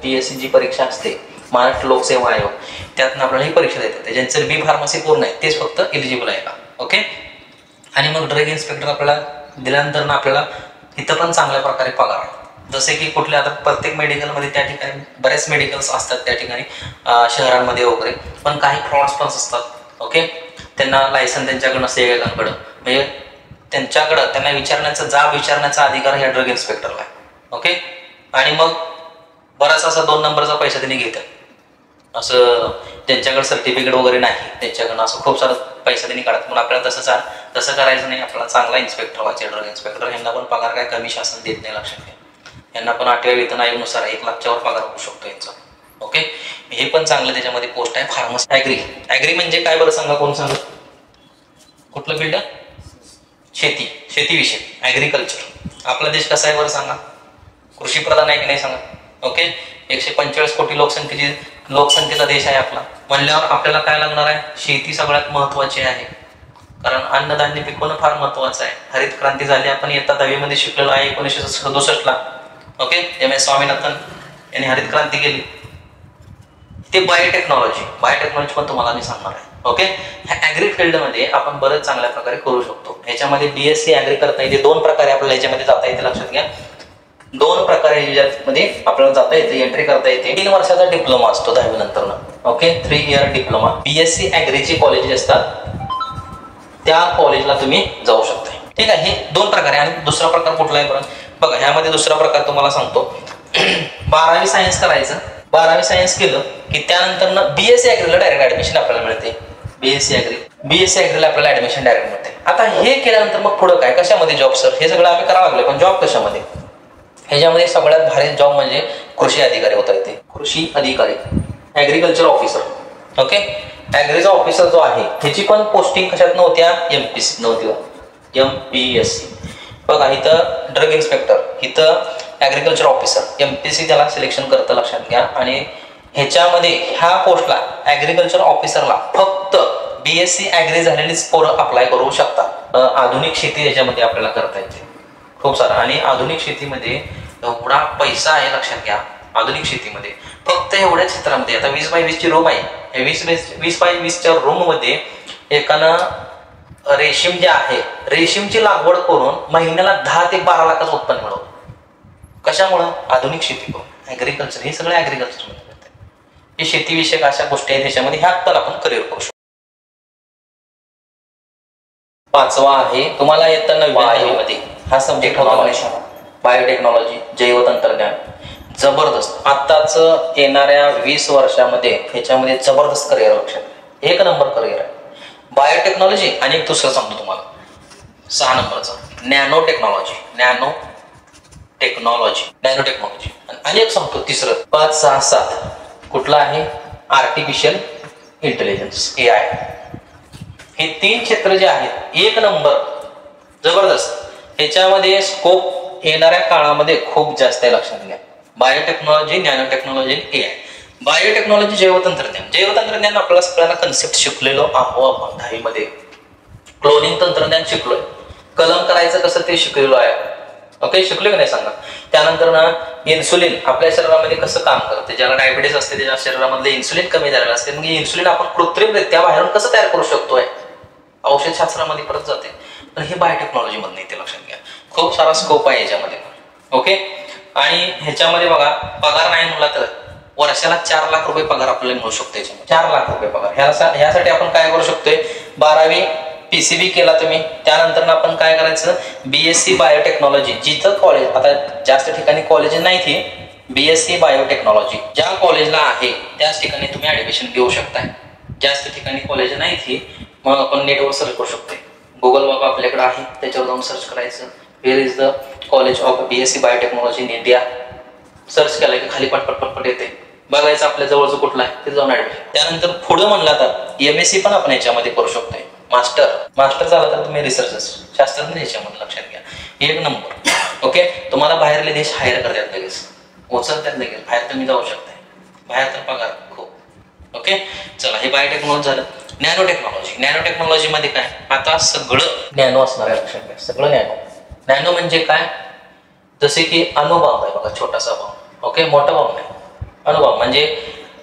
PSC जी परीक्षा असते, महाराष्ट्र लोकसेवा आयोग, त्यातनं आपल्याला ही परीक्षा देतात. ज्यांचं बी फार्मसी पूर्ण आहे तेच फक्त एलिजिबल आहे का. ओके, आणि मग ड्रग इन्स्पेक्टर आपल्याला दिल्यानंतर आपल्याला इथं पण चांगल्या प्रकारे पगार. जसे की कुठले आता प्रत्येक मेडिकलमध्ये त्या ठिकाणी बरेच मेडिकल्स असतात त्या ठिकाणी शहरांमध्ये वगैरे, पण काही फ्रॉड्स पण असतात. ओके, त्यांना लायसन त्यांच्याकडे नसते एकेकांकडं. म्हणजे त्यांना विचारण्याचा अधिकार ह्या ड्रग इन्स्पेक्टरला आहे. ओके, आणि मग बराच असा 2 नंबरचा पैसा त्यांनी घेतात. असं त्यांच्याकडे सर्टिफिकेट वगैरे नाही, त्यांच्याकडनं असं खूप सारा पैसा त्यांनी काढतात. म्हणून आपल्याला तसं करायचं नाही. आपल्याला चांगला इन्स्पेक्टर व्हायचे. ड्रग इन्स्पेक्टर यांना पण पगार काय कमी शासन देत नाही लक्षात घ्या. यांना पण 8व्या वेतन आयोगानुसार 1 लाखच्या वर पगार होऊ शकतो यांचा. ओके, हे पण चांगलं त्याच्यामध्ये पोस्ट आहे. फार्मसी. ऍग्री म्हणजे काय बरं सांगा, कोण सांगा, कुठलं फील्ड, शेतीविषयी, ऍग्रिकल्चर. आपला देश कसा आहे बरं सांगा, कृषी प्रधान आहे की नाही सांगा. ओके, 145 कोटी लोकसंख्येचा देश आहे आपला. म्हणल्यावर आपल्याला काय लागणार आहे, शेती सगळ्यात महत्वाची आहे. कारण अन्नधान्य पिकवणं फार महत्वाचं आहे. हरित क्रांती झाली, आपण इयत्ता 10वी मध्ये शिकलेलो आहे 1967 ओके, MS स्वामीनाथन यांनी हरित क्रांती केली. ते बायोटेक्नॉलॉजी पण तुम्हाला मी सांगणार आहे. ओके, ह्या ऍग्री फील्डमध्ये आपण बरेच चांगल्या प्रकारे करू शकतो. ह्याच्यामध्ये BSc ऍग्री करता येते. 2 प्रकारे आपल्याला ह्याच्यामध्ये जाता येते लक्षात घ्या. 2 प्रकारे ह्याच्यामध्ये आपल्याला जाता येते, एंट्री करता येते. 3 वर्षाचा डिप्लोमा असतो 10वी नंतर. Okay, 3 year diploma. BSc ऍग्रीचे कॉलेजेस असतात, त्या कॉलेजला तुम्ही जाऊ शकता. ठीक आहे, हे 2 प्रकारे. आणि दुसरा प्रकार कुठला आहे बरं बघा, ह्यामध्ये दुसरा प्रकार तुम्हाला सांगतो. 12वी सायन्स करायचं. 12वी सायन्स केलं की त्यानंतर BSc ऍग्रीला डायरेक्ट ऍडमिशन आपल्याला मिळते. BSc ऍग्रीला आपल्याला ऍडमिशन डायरेक्ट मिळते. आता हे केल्यानंतर मग पुढं काय, कशामध्ये जॉब सर, हे सगळं आम्ही करावं लागलं, पण जॉब कशामध्ये, ह्याच्यामध्ये सगळ्यात भारी जॉब म्हणजे कृषी अधिकारी होता येते. कृषी अधिकारी, ऍग्रिकल्चर ऑफिसर. ओके. ॲग्रीचा ऑफिसर जो आहे ह्याची पण पोस्टिंग कशात नव्हत्या, MPSC नव्हती, MPSC. बघा इथं ड्रग इन्स्पेक्टर, इथं ॲग्रिकल्चर ऑफिसर, MPSC त्याला सिलेक्शन करतं, लक्षात घ्या. आणि ह्याच्यामध्ये ह्या पोस्टला ॲग्रिकल्चर ऑफिसरला फक्त BSc ॲग्री झालेलीच पोरं अप्लाय करू शकतात. आधुनिक शेती याच्यामध्ये आपल्याला करता येते खूप सारा. आणि आधुनिक शेतीमध्ये एवढा पैसा आहे, लक्षात घ्या. आधुनिक शेतीमध्ये फक्त एवढ्या क्षेत्रामध्ये आता 20x20 रूम आहे. 20x20च्या रूम मध्ये एकानं रेशीम जे आहे, रेशीमची लागवड करून महिन्याला 10 ते 12 लाखाचं उत्पन्न मिळवलं. कशामुळं? आधुनिक शेती करून. ॲग्रिकल्चर, हे सगळं ॲग्रिकल्चर मध्ये करते. हे शेतीविषयक अशा गोष्टी आहेत त्याच्यामध्ये, ह्यात पण आपण करिअर करू शकतो. 5वा आहे तुम्हाला येतं 9वी मध्ये हा सब्जेक्ट होता बायोटेक्नॉलॉजी, जैवतंत्रज्ञान. जबरदस्त. आत्ताच येणाऱ्या 20 वर्षामध्ये ह्याच्यामध्ये जबरदस्त करिअर, लक्षात, 1 नंबर करिअर आहे बायोटेक्नॉलॉजी. आणि एक दुसरं सांगतो तुम्हाला 6 नंबरचं नॅनो टेक्नॉलॉजी. आणि एक सांगतो तिसरं 5, 6, 7 कुठलं आहे? Artificial intelligence, AI. हे 3 क्षेत्र जे आहेत 1 नंबर, जबरदस्त. ह्याच्यामध्ये स्कोप येणाऱ्या काळामध्ये खूप जास्त आहे, लक्षात घ्या. Biotechnology, nano technology, AI. Biotechnology, जैवतंत्रज्ञान आपल्याला सगळ्यांना कन्सेप्ट शिकलेलो आहो आपण 10वी मध्ये. क्लोनिंग तंत्रज्ञान शिकलोय, कलम करायचं कसं ते शिकलेलो आहे. ओके, शिकलोय का नाही सांगा. त्यानंतर ना इन्सुलिन आपल्या शरीरामध्ये कसं काम करते, ज्याला डायबिटीस असते त्याच्या शरीरामधले इन्सुलिन कमी झालेलं असते, मग इन्सुलिन आपण कृत्रिमरित्या बाहेरून कसं तयार करू शकतोय, औषधशास्त्रामध्ये परत जाते. पण हे बायोटेक्नॉलॉजी मध्ये येते, लक्षात घ्या. खूप सारा स्कोप आहे याच्यामध्ये. ओके. आणि ह्याच्यामध्ये बघा पगार नाही म्हणला तर वर्षाला 4 लाख रुपये पगार आपल्याला मिळू शकतो. याच्यामध्ये 4 लाख रुपये पगार. ह्यासाठी आपण काय करू शकतोय? 12वी PCB केला तुम्ही, त्यानंतर आपण काय करायचं? BSc biotechnology. जिथं कॉलेज, आता जास्त ठिकाणी कॉलेज नाही ती, BSc बायोटेक्नॉलॉजी ज्या कॉलेजला आहे त्याच ठिकाणी तुम्ही ऍडमिशन घेऊ शकताय. जास्त ठिकाणी कॉलेज नाही ती, मग आपण नेटवर सर्च करू शकतोय. गुगल बाबा आपल्याकडे आहे, त्याच्यावर जाऊन सर्च करायचं where is the college of BSc biotechnology in India. Search केलं की खाली पटपट येते. बघायचं आपल्या जवळचं कुठलं आहे ते जाऊन ऍडमिशन. त्यानंतर पुढे म्हणला तर MSc पण आपण याच्यामध्ये करू शकतोय. मास्टर झाला तर तुम्ही रिसर्च शास्त्रज्ञ याच्यामध्ये, लक्षात घ्या. 1 नंबर. ओके. तुम्हाला बाहेरले देश हायर करतात लगेच, उचलतात लगेच, बाहेर तुम्ही जाऊ शकताय. बाहेर तर पगार खूप. ओके. चला, हे बायोटेक्नॉलॉजी झालं. नॅनो टेक्नॉलॉजी मध्ये काय? आता सगळं नॅनो असणार आहे, लक्षात घ्या. सगळं नॅनो म्हणजे काय? जसे की अणुबॉम्ब आहे बघा, छोटासा बॉम्ब. ओके, मोठा बॉम्ब नाही, अणुबॉम्ब म्हणजे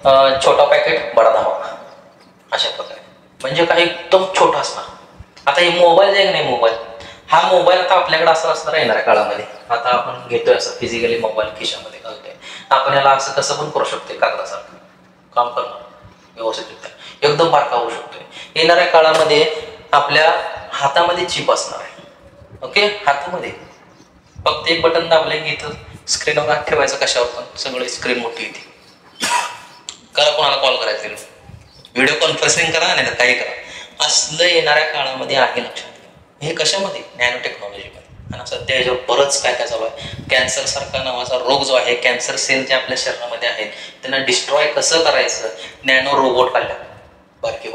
छोटा पॅकेट बडा धमाका, अशा प्रकारे. म्हणजे काय? एकदम छोटा असणार. आता हे मोबाईल जे आहे नाही, हा मोबाईल आता आपल्याकडे असं असणार येणाऱ्या काळामध्ये. आता आपण घेतोय असं फिजिकली मोबाईल खिशामध्ये घालतोय, आपण याला असं कसं पण करू शकतोय, कागदासारखं काम करणार व्यवस्थितरित्या, एकदम बारका होऊ शकतोय. येणाऱ्या काळामध्ये आपल्या हातामध्ये चिप असणार आहे. ओके, हातामध्ये फक्त एक बटन दाबले की इथं स्क्रीनवर हात ठेवायचं, कशावर पण सगळी स्क्रीन मोठी येते. करा, कोणाला कॉल करायचं, व्हिडिओ कॉन्फरन्सिंग करा, नाही तर काही करा. असलं येणाऱ्या काळामध्ये आहे, लक्षात. हे कशामध्ये? नॅनो टेक्नॉलॉजीमध्ये. आणि सध्या याच्यावर बरंच काय चालू आहे. कॅन्सर सारखा नावाचा रोग जो आहे, कॅन्सर सेल जे आपल्या शरीरामध्ये आहेत त्यांना डिस्ट्रॉय कसं करायचं, नॅनो रोबोट काढल्यात. बारके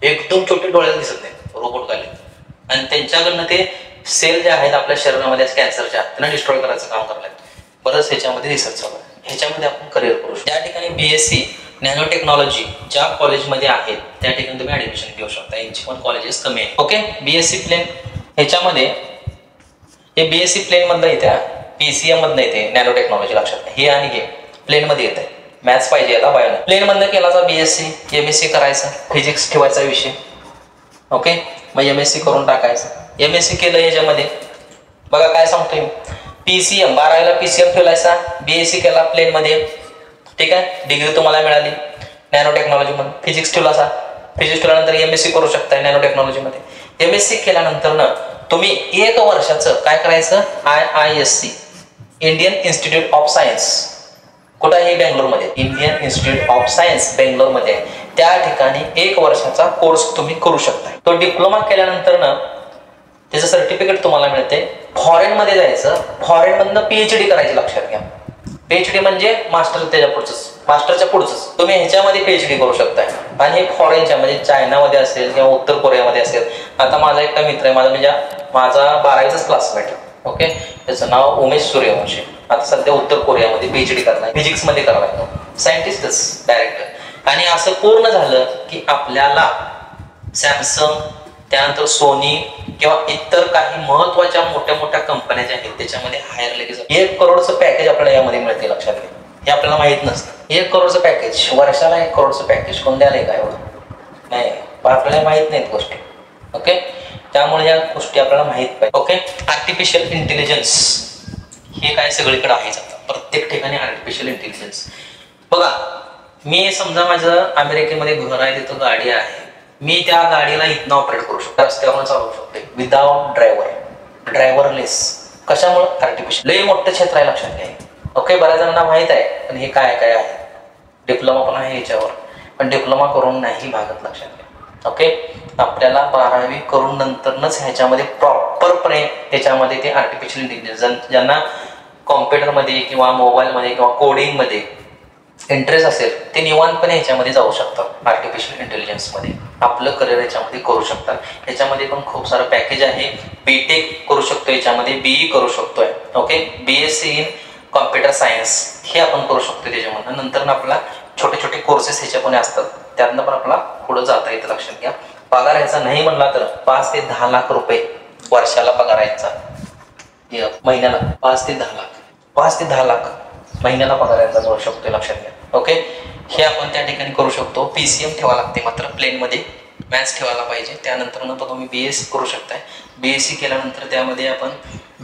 एकदम छोटे, डोळ्याला दिसत नाही, रोबोट काढलेत. आणि त्यांच्याकडनं ते सेल जे आहेत आपल्या शरीरामध्ये कॅन्सरच्या, त्यांना डिस्ट्रॉय करायचं काम करण्यात. बरंच ह्याच्यामध्ये रिसर्च चालू आहे. ह्याच्यामध्ये आपण करिअर करू शकतो. त्या ठिकाणी BSc नॅनो टेक्नॉलॉजी ज्या कॉलेजमध्ये आहेत त्या ठिकाणी तुम्ही ऍडमिशन घेऊ शकता. यांची पण कॉलेजेस कमी आहेत. ओके. BSc प्लेन ह्याच्यामध्ये हे BSc प्लेन मधलं येते, PCM मधनं येते नॅनो टेक्नॉलॉजी, लक्षात. हे आणि हे प्लेन मध्ये येत आहे. मॅथ्स पाहिजे आता, बायो प्लेन मधनं केला तर BSc, MSc करायचं, फिजिक्स ठेवायचा विषय. ओके, मग MSc करून टाकायचं. MSc केलं याच्यामध्ये बघा काय सांगतोय, PCM 12वीला PCM ठेवायचा, BSc केला प्लेन मध्ये, ठीक आहे. डिग्री तुम्हाला मिळाली नॅनो टेक्नॉलॉजी मध्ये. फिजिक्स ठेवला, फिजिक्स ठेवल्यानंतर MSc करू शकताय नॅनो टेक्नॉलॉजी मध्ये. MSc केल्यानंतर ना तुम्ही 1 वर्षाचं काय करायचं, IISc Indian institute of science, कुठं आहे? बेंगलोरमध्ये. इंडियन इन्स्टिट्यूट ऑफ सायन्स बेंगलोरमध्ये आहे. त्या ठिकाणी 1 वर्षाचा कोर्स तुम्ही करू शकता. तो डिप्लोमा केल्यानंतर ना त्याचं सर्टिफिकेट तुम्हाला मिळते. फॉरेन मध्ये जायचं, फॉरेन मधनं PhD करायची, लक्षात घ्या. PhD म्हणजे मास्टर, त्याच्या पुढचंच, मास्टरच्या पुढचंच तुम्ही ह्याच्यामध्ये PhD करू शकताय. आणि हे फॉरेनच्या म्हणजे चायनामध्ये असेल किंवा उत्तर कोरियामध्ये असेल. आता माझा एकटा मित्र आहे, माझा 12वीचाच क्लासमेट, ओके, त्याचं नाव उमेश सूर्यवंशी. आता सध्या उत्तर कोरियामध्ये PhD करणार, फिजिक्स मध्ये करणार, सायंटिस्टच डायरेक्टर. आणि असं पूर्ण झालं की आपल्याला सॅमसंग, त्यानंतर सोनी किंवा इतर काही महत्वाच्या मोठ्या मोठ्या कंपन्या ज्या आहेत त्याच्यामध्ये हायर लगेच 1 करोडचं पॅकेज आपल्याला यामध्ये मिळते. लक्षात घ्या, हे आपल्याला माहित नसतं. 1 करोडचं पॅकेज, वर्षाला 1 करोडचं पॅकेज कोण द्यायला काय एवढं नाही, आपल्याला माहित नाहीत गोष्टी. ओके, त्यामुळे या गोष्टी आपल्याला माहित पाहिजे. ओके, आर्टिफिशियल इंटेलिजन्स हे काय सगळीकडे आहेच. आता प्रत्येक ठिकाणी आर्टिफिशियल इंटेलिजन्स. बघा, मी समजा माझं अमेरिकेमध्ये घर आहे, तिथं गाडी आहे, मी त्या गाडीला इथनं ऑपरेट करू शकतो, रस्त्यावर चालवू शकतो विदाउट ड्रायव्हर, ड्रायव्हरलेस. कशामुळे? आर्टिफिशियल. लई मोठं क्षेत्र आहे, लक्षात घ्या. ओके, बऱ्याच जणांना माहित आहे, पण हे काय काय आहे. डिप्लोमा पण आहे याच्यावर, पण डिप्लोमा करून नाही भागत, लक्षात घ्या. ओके, आपल्याला 12वी करून नंतरच ह्याच्यामध्ये प्रॉपरपणे त्याच्यामध्ये ते आर्टिफिशियल इंटेलिजन्स, ज्यांना कॉम्प्युटरमध्ये किंवा मोबाईलमध्ये किंवा कोडिंगमध्ये इंटरेस्ट असेल ते निवांतपणे ह्याच्यामध्ये जाऊ शकतात. आर्टिफिशियल इंटेलिजन्समध्ये आपलं करिअर याच्यामध्ये करू शकतात. याच्यामध्ये पण खूप सारं पॅकेज आहे. बीटेक करू शकतो, याच्यामध्ये BE करू शकतोय. Okay, BSc in computer science हे आपण करू शकतो त्याच्यामधून. नंतर आपला छोटे छोटे कोर्सेस ह्याच्यामध्ये असतात, त्यातनं पण आपला पुढे जाता येतं. लक्षात घ्या, पगार ह्याचा नाही म्हणला तर 5 ते 10 लाख रुपये वर्षाला पगार यायचा, महिन्याला 5 ते 10 लाख, 5 ते 10 लाख महिन्याला पगार यायचा मिळू शकतो. लक्षात घ्या. ओके, हे आपण त्या ठिकाणी करू शकतो. PCM ठेवा लागते, मात्र प्लेनमध्ये मॅथ्स ठेवायला पाहिजे. त्यानंतर नंतर तुम्ही BSc करू शकताय. BSc केल्यानंतर त्यामध्ये आपण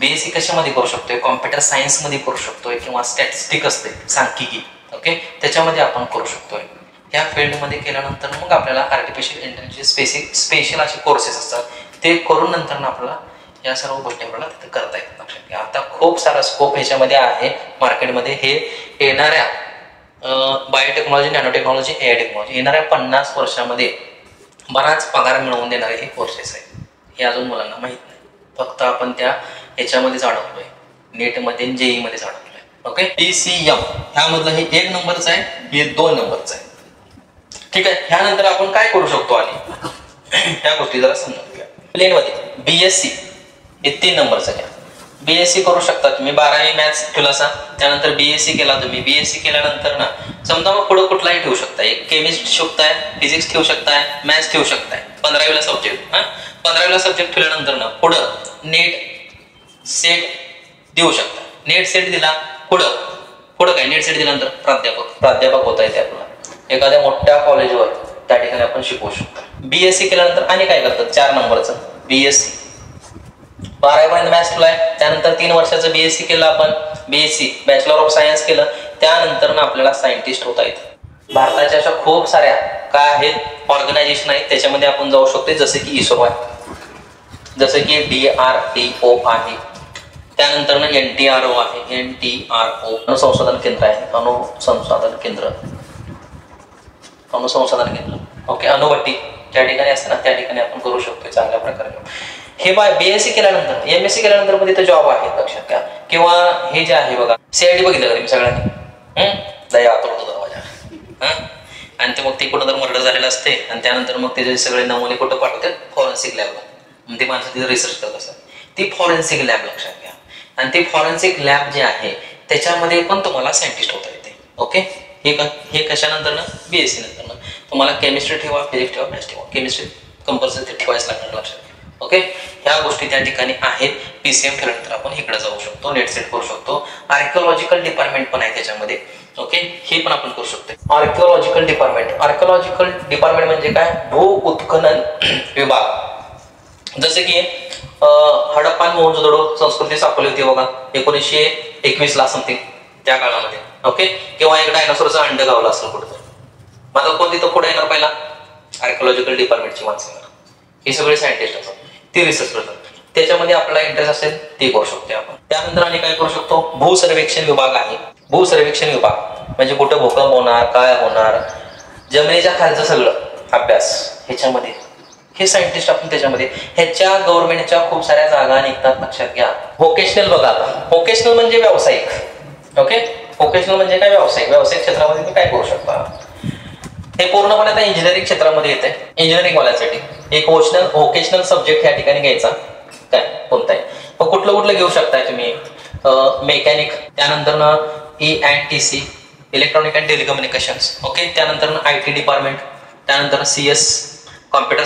BSc कशामध्ये करू शकतोय? कॉम्प्युटर सायन्समध्ये करू शकतोय किंवा स्टॅटिस्टिक असते, सांख्यिकी. ओके, त्याच्यामध्ये आपण करू शकतोय. ह्या फील्डमध्ये केल्यानंतर मग आपल्याला आर्टिफिशियल इंटेलिजन्स स्पेशल असे कोर्सेस असतात, ते करून नंतर आपल्याला या सर्व गोष्टी आपल्याला तिथे करता येतात. लक्षात घ्या, आता खूप सारा स्कोप ह्याच्यामध्ये आहे मार्केटमध्ये. हे येणाऱ्या biotechnology, nano technology, AI technology येणाऱ्या 50 वर्षामध्ये बराच पगार मिळवून देणारे हे कोर्सेस आहेत. हे अजून मुलांना माहीत नाही, फक्त आपण त्या ह्याच्यामध्येच अडकलोय, नेटमध्ये, JEE मध्येच अडकलोय. ओके, PCM ह्यामधलं हे 1 नंबरचं आहे, हे 2 नंबरचं आहे. ठीक आहे, ह्यानंतर आपण काय करू शकतो आणि ह्या गोष्टी जरा समजून घ्या. प्लेनमध्ये BSc हे 3 नंबरचं घ्या. BSc करू शकता तुम्ही. 12वी मॅथ्स ठेवलासा, त्यानंतर BSc केला तुम्ही. BSc केल्यानंतर ना समजा मग पुढे कुठलाही ठेवू शकता. एक केमिस्ट्री शकताय, फिजिक्स ठेवू शकताय, मॅथ्स ठेवू शकताय. 15वीला सब्जेक्ट, 15वीला सब्जेक्ट ठेवल्यानंतर ना पुढं नेट सेट देऊ शकता. नेट सेट दिला, पुढं काय, नेट सेट दिल्यानंतर प्राध्यापक होता येते आपल्याला एखाद्या मोठ्या कॉलेजवर, त्या ठिकाणी आपण शिकवू शकतो. BSc केल्यानंतर आणि काय करतात? 4 नंबरचं BSc. 12वी मॅथ्स ठेवलाय, त्यानंतर 3 वर्षाचं BSc केलं आपण. BSc बॅचलर ऑफ सायन्स केलं, त्यानंतर ना आपल्याला सायंटिस्ट होता येतं. भारताच्या अशा खूप साऱ्या काय आहेत ऑर्गनायझेशन आहेत, त्याच्यामध्ये आपण जाऊ शकतो. जसं की इस्रो आहे, जसं की DRDO आहे, त्यानंतर ना NTRO आहे, NTRO अणुसंशोधन केंद्र आहे, अणुसंशोधन केंद्र. ओके, अणुभट्टी ज्या ठिकाणी असते ना त्या ठिकाणी आपण करू शकतो चांगल्या प्रकारे. हे BSc केल्यानंतर MSc केल्यानंतर पण तिथे जॉब आहे, लक्षात घ्या. किंवा हे जे आहे बघा, CID बघितलं का तुम्ही सगळ्यांनी? दया आता होतो दरवाजा, आणि ते मग ते कुठं तर मर्डर झालेलं असते, आणि त्यानंतर मग त्याचे सगळे नमुने कुठं पाठवतात? फॉरेन्सिक लॅबला. मग ते माणसं तिथे रिसर्च करत असतात, ती फॉरेन्सिक लॅब, लक्षात घ्या. आणि ती फॉरेन्सिक लॅब जे आहे त्याच्यामध्ये पण तुम्हाला सायंटिस्ट होता येते. ओके, हे कशानंतर ना BSc नंतर ना तुम्हाला केमिस्ट्री ठेवा, फिजिक्स ठेवा, मॅथ्स ठेवा. केमिस्ट्री कंपल्सरी ते ठेवायच लागणार, लक्षात घ्या. ओके, ह्या गोष्टी त्या ठिकाणी आहेत. PCM ठेवल्यानंतर आपण इकडे जाऊ शकतो, नेट सेट करू शकतो. आर्किओलॉजिकल डिपार्टमेंट पण आहे त्याच्यामध्ये. ओके, हे पण आपण करू शकतो. आर्किओलॉजिकल डिपार्टमेंट म्हणजे काय? भू उत्खनन विभाग. जसे की हडप्पा आणि मोहनजोदडो संस्कृती सापडली होती बघा 1921ला समथिंग, त्या काळामध्ये. ओके, किंवा एक डायनासोरचा अंड गावला असेल कुठं, माझा कोण तिथं पुढे येणार? पहिला आर्किओलॉजिकल डिपार्टमेंटची माणसं. हे सगळे सायंटिस्ट असतात, ते रिसर्च करतात. त्याच्यामध्ये आपल्याला इंटरेस्ट असेल ते करू शकतो आपण. त्यानंतर आणि काय करू शकतो? भूसर्वेक्षण विभाग आहे. भूसर्वेक्षण विभाग म्हणजे कुठं भूकंप होणार, काय होणार, जमिनीच्या खालचं सगळं अभ्यास ह्याच्यामध्ये. हे सायंटिस्ट आपण त्याच्यामध्ये. ह्याच्या गव्हर्नमेंटच्या खूप साऱ्या जागा निघतात, लक्षात घ्या. व्होकेशनल बघा, व्होकेशनल म्हणजे व्यावसायिक. ओके, व्होकेशनल म्हणजे काय, व्यावसायिक क्षेत्रामध्ये तुम्ही काय करू शकता. हे पूर्णपणे आता इंजिनिअरिंग क्षेत्रामध्ये येते. इंजिनिअरिंग वाल्यांसाठी एक व्होकेशनल सब्जेक्ट या ठिकाणी घ्यायचा काय कोणताही. मग कुठलं घेऊ शकताय तुम्ही, मेकॅनिक, त्यानंतर ENTC electronic and telecommunications, okay, त्यानंतर IT डिपार्टमेंट, त्यानंतर CS कॉम्प्युटर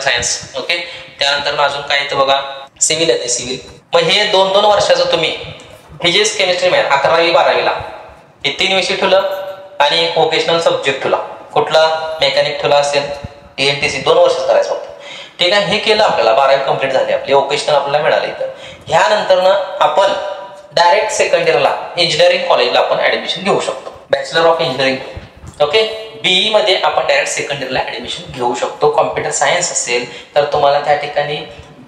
सायन्स, ओके, त्यानंतर अजून काय येतं बघा, सिव्हिल येते, सिव्हिल. मग हे 2-2 वर्षाचं तुम्ही फिजिक्स, केमिस्ट्री, मॅथ 11वी 12वीला हे 3 विषय ठेवलं आणि एक व्होकेशनल सब्जेक्ट ठेवला, कुठला, मेकॅनिक ठेवला असेल, ENTC 2 वर्षच करायचं होतं. ठीक आहे, हे केलं आपल्याला, 12वी कंप्लीट झाली आपली, व्होकेशनल आपल्याला मिळालं. इथं ह्यानंतर आपण डायरेक्ट सेकंड इयरला इंजिनिअरिंग कॉलेजला आपण ऍडमिशन घेऊ शकतो, bachelor of engineering, okay. BE मध्ये आपण डायरेक्ट सेकंड इयरला ऍडमिशन घेऊ शकतो. कॉम्प्युटर सायन्स असेल तर तुम्हाला त्या ठिकाणी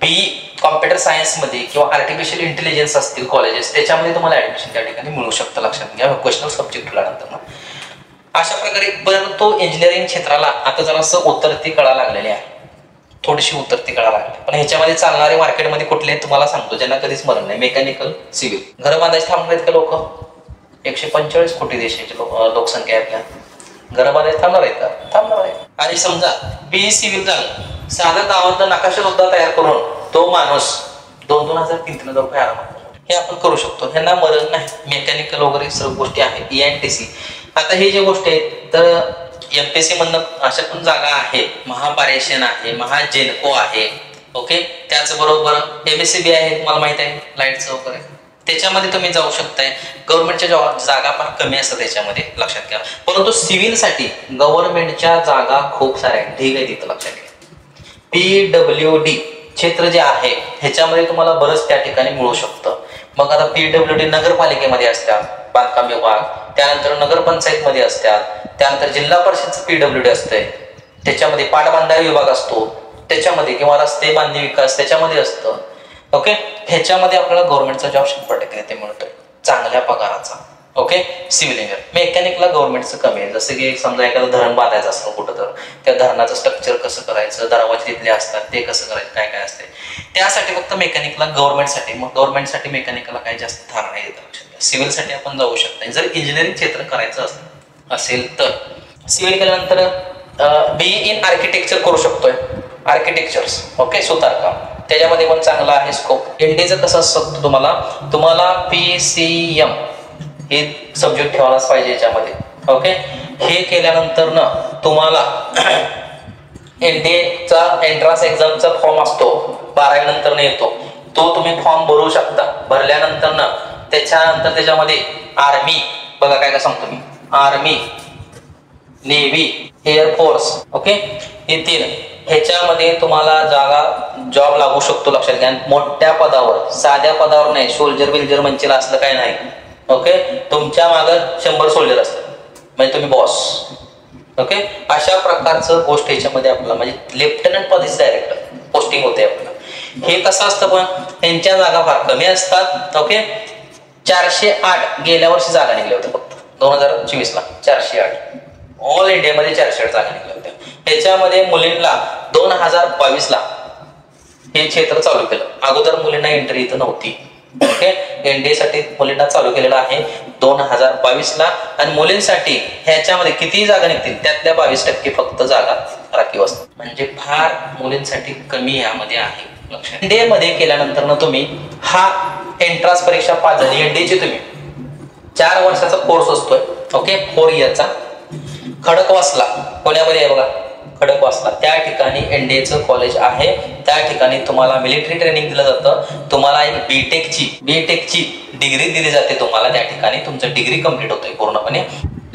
BE कॉम्प्युटर सायन्स मध्ये किंवा आर्टिफिशियल इंटेलिजन्स असतील कॉलेजेस, त्याच्यामध्ये तुम्हाला ऍडमिशन त्या ठिकाणी मिळू शकतं. लक्षात घ्या, व्होकेशनल सब्जेक्ट ठेवल्यानंतर अशा प्रकारे. परंतु इंजिनिअरिंग क्षेत्राला आता जरासं उतरती कळा लागलेली आहे, थोडीशी उतरती कळा लागली. पण ह्याच्यामध्ये चालणारे मार्केटमध्ये कुठले तुम्हाला सांगतो, ज्यांना कधीच मरण नाही, मेकॅनिकल, सिव्हिल. घरं बांधायचे थांबणार आहेत का लोक, 145 कोटी देशाची लोकसंख्या आहे आपल्या, घरं बांधायचे थांबणार आहेत का, थांबणार आहे. आणि समजा BE सिव्हिल झालं, साधा गावातला नकाशा सुद्धा तयार करून तो माणूस 2,000 3,000 रुपये आरामात हे आपण करू शकतो. ह्यांना मरण नाही. मेकॅनिकल वगैरे सर्व गोष्टी आहेत, ENTC. आता हे जे गोष्टी आहेत तर MPSC मधनं अशा पण जागा आहे, महापारेषण आहे, महाजेनको आहे, ओके. त्याचबरोबर MSCB आहे, तुम्हाला माहित आहे, लाईटचं वगैरे, त्याच्यामध्ये तुम्ही जाऊ शकताय. गव्हर्नमेंटच्या जागा फार कमी असतात त्याच्यामध्ये, लक्षात घ्या. परंतु सिव्हिलसाठी गव्हर्नमेंटच्या जागा खूप साऱ्या ढीग आहे तिथं, लक्षात घ्या. PWD क्षेत्र जे आहे ह्याच्यामध्ये तुम्हाला बरंच त्या ठिकाणी मिळू शकतं. मग आता PWD नगरपालिकेमध्ये असतात, बांधकाम विभाग, त्यानंतर नगरपंचायतमध्ये असतात, त्यानंतर जिल्हा परिषदचं PWD असतंय, त्याच्यामध्ये पाटबंधारे विभाग असतो त्याच्यामध्ये, किंवा रस्ते बांधणी विकास त्याच्यामध्ये असतं, ओके. ह्याच्यामध्ये आपल्याला गव्हर्नमेंटचा जॉब 100% ते मिळतोय, चांगल्या पगाराचा, ओके. Civil engineer. मेकॅनिकला गव्हर्नमेंटचं कमी आहे. जसं की समजा एखादं धरण बांधायचं असतं कुठं, तर त्या धरणाचं स्ट्रक्चर कसं करायचं, दरवाजे तिथले असतात ते कसं करायचं, काय काय असते, त्यासाठी फक्त मेकॅनिकला गव्हर्नमेंटसाठी. मग गव्हर्नमेंटसाठी मेकॅनिकला काही जास्त धारणा येतं, लक्षात घ्या. सिव्हिलसाठी आपण जाऊ शकता जर इंजिनिअरिंग क्षेत्र करायचं असेल तर. सिव्हिल केल्यानंतर BE इन आर्किटेक्चर करू शकतोय, आर्किटेक्चर्स, ओके, सुतारकाम, त्याच्यामध्ये पण चांगला आहे स्कोप. NDचं कसं असतं, तुम्हाला PCM हे सब्जेक्ट ठेवायलाच पाहिजे याच्यामध्ये, ओके. हे केल्यानंतर ना तुम्हाला NDAचा एंट्रन्स एक्झामचा फॉर्म असतो, 12वी नंतर येतो, तो तुम्ही फॉर्म भरू शकता. भरल्यानंतर ना त्याच्यानंतर त्याच्यामध्ये आर्मी, बघा काय सांगतो मी, आर्मी, नेव्ही, एअरफोर्स, ओके, हे 3 ह्याच्यामध्ये तुम्हाला जॉब लागू शकतो, लक्षात घ्या. मोठ्या पदावर, साध्या पदावर नाही, सोल्जर बिल्जर म्हणतील असलं काय नाही, ओके. तुमच्या मागे 100 सोल्जर असतात, म्हणजे तुम्ही बॉस, ओके. अशा प्रकारचं गोष्ट ह्याच्यामध्ये आपल्याला म्हणजे लेफ्टनंट पदाची डायरेक्टर पोस्टिंग होते आपल्याला. हे कसं असतं, पण त्यांच्या जागा फार कमी असतात, ओके. 408 गेल्या वर्षी जागा निघल्या होत्या फक्त 2024ला, 408 ऑल इंडियामध्ये 408 जागा निघल्या होत्या. ह्याच्यामध्ये मुलींना 2022ला हे क्षेत्र चालू केलं. अगोदर मुलींना एंट्री इथं नव्हती, ओके. NDA साठी मुलींना चालू केलेलं आहे 2022ला. आणि मुलींसाठी ह्याच्यामध्ये किती जागा निघतील त्यातल्या 22% फक्त जागा राखीव असतात, म्हणजे फार मुलींसाठी कमी यामध्ये आहे, लक्षात. NDA मध्ये केल्यानंतर ना तुम्ही हा एंट्रन्स परीक्षा पास झाली NDAची, तुम्ही 4 वर्षाचा कोर्स असतोय, ओके, 4 इयरचा. खडकवासला पुण्यामध्ये आहे बघा, खडकवासला त्या ठिकाणी NDAचं कॉलेज आहे. त्या ठिकाणी तुम्हाला मिलिटरी ट्रेनिंग दिलं जातं. तुम्हाला एक बीटेकची डिग्री दिली जाते तुम्हाला. त्या ठिकाणी तुमचं डिग्री कंप्लीट होतोय पूर्णपणे.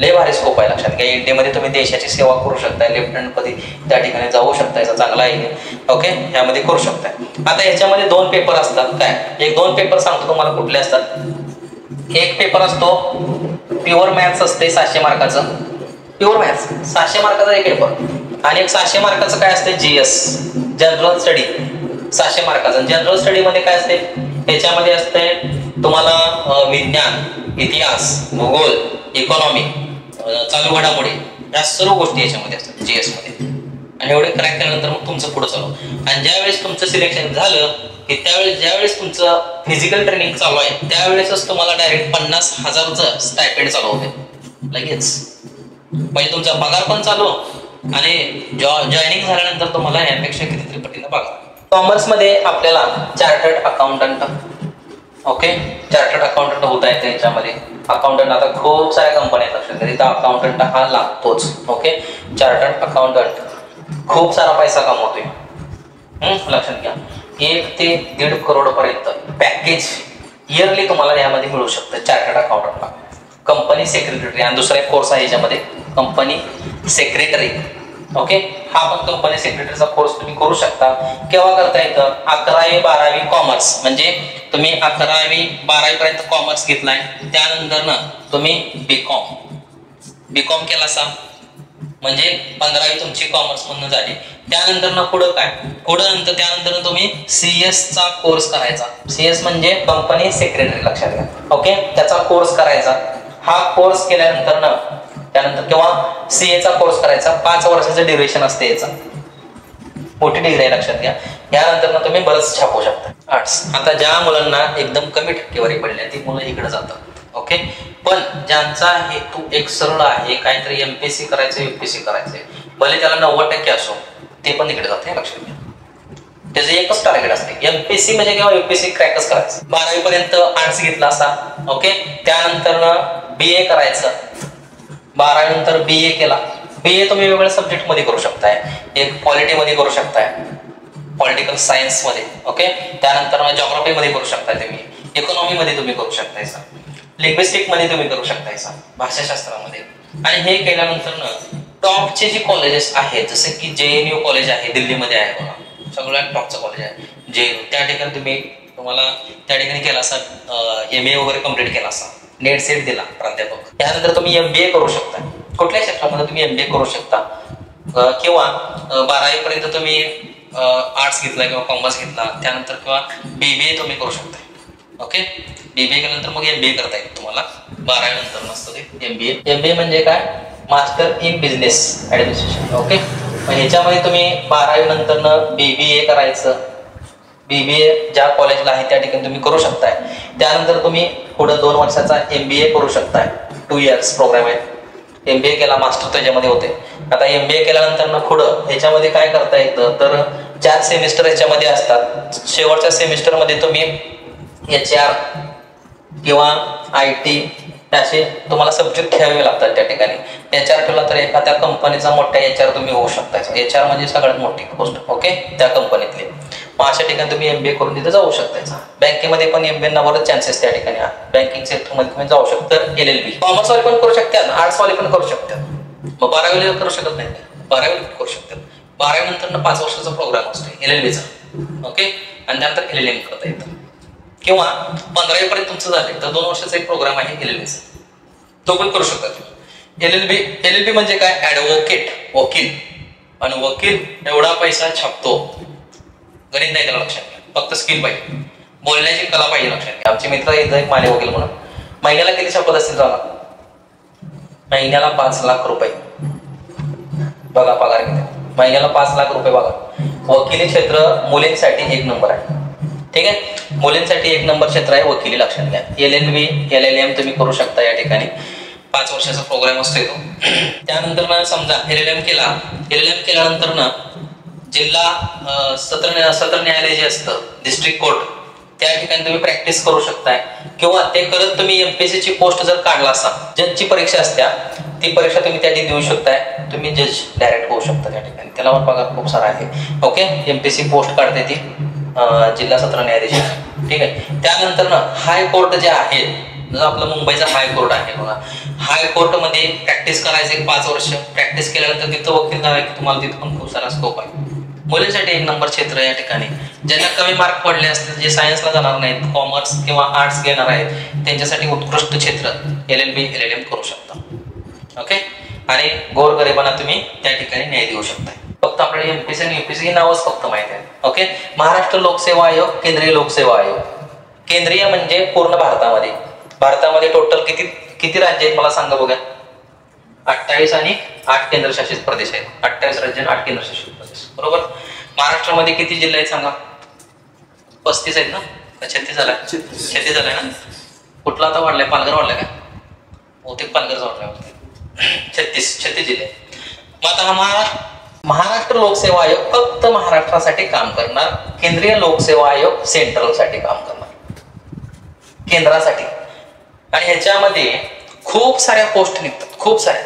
लय भारी स्कोप आहे, लक्षात घ्या. NDA मध्ये तुम्ही देशाची सेवा करू शकताय, लेफ्टनंट पदी त्या ठिकाणी जाऊ शकताय, चांगला आहे, ओके. ह्यामध्ये करू शकताय. आता ह्याच्यामध्ये 2 पेपर असतात, काय, 1-2 पेपर सांगतो तुम्हाला कुठले असतात. एक पेपर असतो प्युअर मॅथ्स असते 700 मार्काचं, प्युअर मॅथ्स 700 मार्काचा एक पेपर. आणि एक 700 मार्काचं काय असते, GS जनरल स्टडी 700 मार्काचं. जनरल स्टडी मध्ये काय असते, याच्यामध्ये असते तुम्हाला विज्ञान, इतिहास, भूगोल, इकॉनॉमी, चालू घडामोडी, या सर्व गोष्टी याच्यामध्ये असतात GS मध्ये. आणि एवढे क्रॅक केल्यानंतर मग तुमचं पुढे चालू. आणि ज्यावेळेस तुमचं सिलेक्शन झालं की त्यावेळेस ज्यावेळेस तुमचं फिजिकल ट्रेनिंग चालू आहे त्यावेळेसच तुम्हाला डायरेक्ट 50,000चं स्टायपेंड चालू होते लगेच. म्हणजे तुमचा पगार पण चालू आणि जॉईनिंग झाल्यानंतर तुम्हाला यापेक्षा कितीतरी पटीनं पगार. कॉमर्समध्ये आपल्याला chartered accountant, okay, chartered accountant होता येते याच्यामध्ये. अकाउंटंट आता खूप साऱ्या कंपन्या लक्षात घ्या, तिथं अकाउंटंट हा लागतोच. ओके, चार्टर्ड अकाउंटंट खूप सारा पैसा कमवतोय. लक्षात घ्या, 1 ते 1.5 करोड पर्यंत पॅकेज इयरली तुम्हाला यामध्ये मिळू शकतं चार्टर्ड अकाउंटंटला. कंपनी सेक्रेटरी आणि दुसरा एक कोर्स आहे याच्यामध्ये कंपनी सेक्रेटरी. ओके, हा पण कंपनी सेक्रेटरीचा कोर्स तुम्ही करू शकता. केव्हा करता येतं? 11वी 12वी कॉमर्स, म्हणजे तुम्ही 11वी 12वी पर्यंत कॉमर्स घेतलाय, त्यानंतर ना तुम्ही बीकॉम केला असा म्हणजे 15वी तुमची कॉमर्स मधून झाली. त्यानंतर ना पुढं काय, त्यानंतर तुम्ही CS चा कोर्स करायचा. CS म्हणजे कंपनी सेक्रेटरी, लक्षात घ्या. ओके, त्याचा कोर्स करायचा. हा कोर्स केल्यानंतर ना त्यानंतर किंवा CA चा कोर्स करायचा. 5 वर्षाचं ड्युरेशन असते याचा, मोठी डिग्री आहे, लक्षात घ्या. यानंतर ना तुम्ही बरंच छापू शकता. आर्ट्स, आता ज्या मुलांना एकदम कमी टक्केवारी पडल्या ती मुलं इकडे जातात. ओके, पण ज्यांचा हेतू एक सरळ आहे, काहीतरी MPSC करायचं UPSC करायचंय, भले त्याला 90% असो, ते पण इकडे जाते, लक्षात घ्या. त्याचं एकच टार्गेट असते, MPSC म्हणजे किंवा UPSC क्रॅकच करायचं. 12वी पर्यंत आर्ट्स घेतला असा, ओके, त्यानंतर BA करायचं. 12वी नंतर BA केला. BA तुम्ही वेगवेगळ्या सब्जेक्ट मध्ये करू शकताय. एक पॉलिटी मध्ये करू शकताय, पॉलिटिकल सायन्स मध्ये. ओके, त्यानंतर जॉग्राफी मध्ये करू शकताय तुम्ही, इकॉनॉमी मध्ये तुम्ही करू शकताय, लिंग्विस्टिक मध्ये तुम्ही करू शकताय, भाषाशास्त्रामध्ये. आणि हे केल्यानंतर टॉपचे जे कॉलेजेस आहेत, जसे की JNU कॉलेज आहे, दिल्लीमध्ये आहे बघा, सगळ्यात टॉपचं कॉलेज आहे JNU. त्या ठिकाणी तुम्हाला त्या ठिकाणी केला असा, MA वगैरे कम्प्लीट केला असा, नेट सेट दिला प्राध्यापक. त्यानंतर तुम्ही MBA करू शकता. कुठल्या क्षेत्रामध्ये तुम्ही MBA करू शकता, किंवा 12वी पर्यंत तुम्ही आर्ट्स घेतला किंवा कॉमर्स घेतला, त्यानंतर किंवा BBA तुम्ही करू शकता. ओके, BBA केल्यानंतर मग MBA करता येईल तुम्हाला. 12वी नंतर नसतं ते MBA म्हणजे काय, master in business administration. Okay, मग ह्याच्यामध्ये तुम्ही 12वी नंतर BBA करायचं. BBA ज्या कॉलेजला आहे त्या ठिकाणी तुम्ही करू शकताय. त्यानंतर तुम्ही पुढे 2 वर्षाचा MBA करू शकताय. 2 इयर्स प्रोग्राम आहे. MBA केला, मास्टर त्याच्यामध्ये होते. आता MBA केल्यानंतर पुढं ह्याच्यामध्ये काय करता येतं, तर 4 सेमिस्टर ह्याच्यामध्ये असतात. शेवटच्या सेमिस्टरमध्ये तुम्ही HR किंवा IT असे तुम्हाला सब्जेक्ट ठेवावे लागतात त्या ठिकाणी. HR ठेवला तर एखाद्या कंपनीचा मोठा HR तुम्ही होऊ शकता. HR म्हणजे सगळ्यात मोठी गोष्ट, ओके, त्या कंपनीतली. मग अशा ठिकाणी तुम्ही MBA करून तिथे जाऊ शकता. बँकेमध्ये पण MBA ना बरेच चान्सेस त्या ठिकाणी आहे. बँकिंग सेक्टरमध्ये तुम्ही जाऊ शकता. LLB कॉमर्स वाले पण करू शकतात, आर्ट्स वाले पण करू शकतात. मग 12वी करू शकत नाही, 12वी करू शकतात. 12वी नंतर 5 वर्षाचा प्रोग्राम असतो LLB चा. ओके, आणि त्यानंतर LLM करता येतं. किंवा 15वी पर्यंत तुमचं झालं तर 2 वर्षाचा एक प्रोग्राम आहे LLB चा, तो पण करू शकता तुम्ही. LLB म्हणजे काय, ऍडव्होकेट, वकील. आणि वकील एवढा पैसा छापतो, गणित नाही त्याला, लक्षात घ्या. फक्त स्किल पाहिजे, बोलण्याची कला पाहिजे, लक्षात घ्या. आमचे मित्र इथं एक माने वकील म्हणून, महिन्याला किती छापत असतील जागा, महिन्याला 5 लाख रुपये बघा पगार किती, महिन्याला 5 लाख रुपये बघा. वकिली क्षेत्र मुलींसाठी 1 नंबर आहे. ठीक आहे, मुलींसाठी 1 नंबर क्षेत्र आहे वकिली, लक्षात घ्या. LLB LLM तुम्ही करू शकता या ठिकाणी. 5 वर्षाचा प्रोग्राम असतो तो. त्यानंतर समजा LLM केल्यानंतर जिल्हा सत्र न्यायालय जे असतं, डिस्ट्रिक्ट कोर्ट, त्या ठिकाणी तुम्ही प्रॅक्टिस करू शकताय. किंवा ते करत तुम्ही MPSC ची पोस्ट जर काढला असा, जजची परीक्षा असत्या, ती परीक्षा तुम्ही त्या ठिकाणी देऊ शकताय. तुम्ही जज डायरेक्ट होऊ शकता त्या ठिकाणी, त्याला पगार खूप सारा आहे. ओके, MPSC पोस्ट काढते ती जिल्हा सत्र न्यायाधीश. ठीक आहे, त्यानंतर हायकोर्ट जे आहे, आपलं मुंबईचा हायकोर्ट आहे बघा, हायकोर्ट मध्ये प्रॅक्टिस करायचं 5 वर्ष. प्रॅक्टिस केल्यानंतर तिथं वकील झाला की तुम्हाला तिथं पण खूप सारा स्कोप आहे. मुलींसाठी 1 नंबर क्षेत्र या ठिकाणी. ज्यांना कमी मार्क पडले असतील, जे सायन्सला जाणार नाहीत, कॉमर्स किंवा आर्ट्स घेणार आहेत, त्यांच्यासाठी उत्कृष्ट क्षेत्र LLB LLM करू शकता. ओके, आणि गोरगरिबांना तुम्ही त्या ठिकाणी न्याय देऊ शकता. फक्त आपल्याला MPSC आणि UPSC ही नावच फक्त माहिती आहे. ओके, महाराष्ट्र लोकसेवा आयोग, केंद्रीय लोकसेवा आयोग. केंद्रीय म्हणजे पूर्ण भारतामध्ये टोटल किती राज्य आहेत मला सांगा बघा. 28 आणि 8 केंद्रशासित प्रदेश आहेत. 28 राज्य आणि 8 केंद्रशासित प्रदेश, बरोबर. महाराष्ट्रामध्ये किती जिल्हे आहेत सांगा. 35 आहेत ना, 36 झालाय, 36 झालाय ना. कुठला आता वाढलाय, पालघर वाढलाय का, बहुतेक पालघरचा वाढलाय. 36 जिल्हे. मग आता हा महाराष्ट्र लोकसेवा आयोग फक्त महाराष्ट्रासाठी काम करणार, केंद्रीय लोकसेवा आयोग सेंट्रलसाठी काम करणार, केंद्रासाठी. आणि ह्याच्यामध्ये खूप साऱ्या पोस्ट निघतात, खूप साऱ्या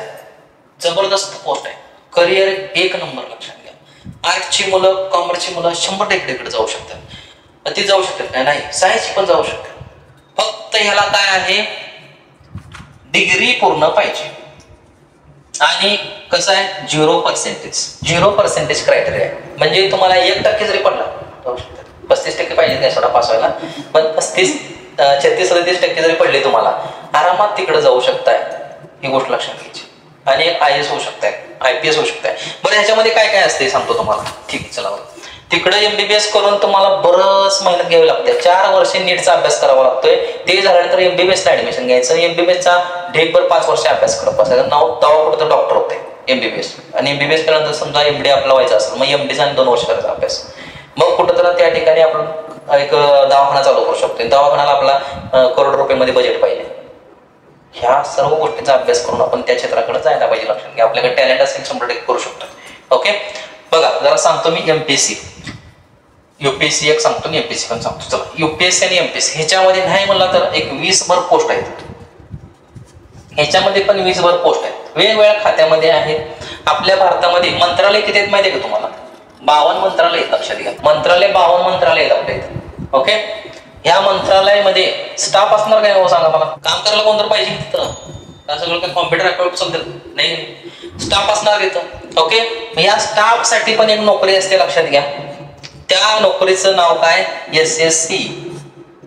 जबरदस्त पोस्ट आहे. करिअर एक नंबर, लक्षात घ्या. आर्टची मुलं, कॉमर्सची मुलं 100% इकडे जाऊ शकतात. ती जाऊ शकतात काय, नाही, सायन्सची पण जाऊ शकतात. फक्त ह्याला काय आहे, डिग्री पूर्ण पाहिजे. आणि कसं आहे, 0% क्रायटेरिया आहे. म्हणजे तुम्हाला 1% जरी पडला जाऊ शकतात. 35% पाहिजे नाही सोडा पास व्हायला, पण 36-37% जरी पडले तुम्हाला आरामात तिकडे जाऊ शकताय. ही गोष्ट लक्षात घ्यायची. आणि एक IAS होऊ शकताय, IPS होऊ शकताय. बरं, ह्याच्यामध्ये काय काय असते सांगतो तुम्हाला. ठीक आहे, चला. तिकडे MBBS करून तुम्हाला बरंच मेहनत घ्यावी लागते. 4 वर्ष नीटचा अभ्यास करावा लागतोय. ते झाल्यानंतर MBBSला ऍडमिशन घ्यायचं. MBBSचा ढेकभर 5 वर्ष अभ्यास करत बसायचा. तेव्हा कुठं डॉक्टर होते MBBS. आणि MBBS केल्यानंतर समजा MD आपला व्हायचा असेल, मग MDचा आणि 2 वर्ष करायचा अभ्यास. मग कुठं तर त्या ठिकाणी आपण एक दवाखाना चालू करू शकतो. दवाखान्याला आपला करोड रुपयामध्ये बजेट पाहिजे. ह्या सर्व गोष्टींचा अभ्यास करून आपण त्या क्षेत्राकडे जायला पाहिजे. लक्षात घ्या, आपल्याकडे टॅलेंट असेल 100% करू शकतो. ओके, बघा जरा सांगतो मी. MPSC, UPSC एक सांगतो आणि MPSC पण सांगतो. चला, UPSC आणि MPSC ह्याच्यामध्ये नाही म्हणला तर एक 20 भर पोस्ट आहेत. ह्याच्यामध्ये पण 20 भर पोस्ट आहेत, वेगवेगळ्या खात्यामध्ये आहेत. आपल्या भारतामध्ये मंत्रालय किती आहेत माहिती आहे का तुम्हाला? 52 मंत्रालय आहेत. लक्षात घ्या, मंत्रालय 52 मंत्रालय आहेत आपल्या इथे. ओके, ह्या मंत्रालयामध्ये स्टाफ असणार काय हो सांगा मला? काम करायला कोणतर पाहिजे तिथं, सगळं काय कॉम्प्युटर अकाउंट समजेल नाही, स्टाफ असणार तिथं. ओके, या स्टाफ साठी पण एक नोकरी असते, लक्षात घ्या. त्या नोकरीचं नाव काय? SSC.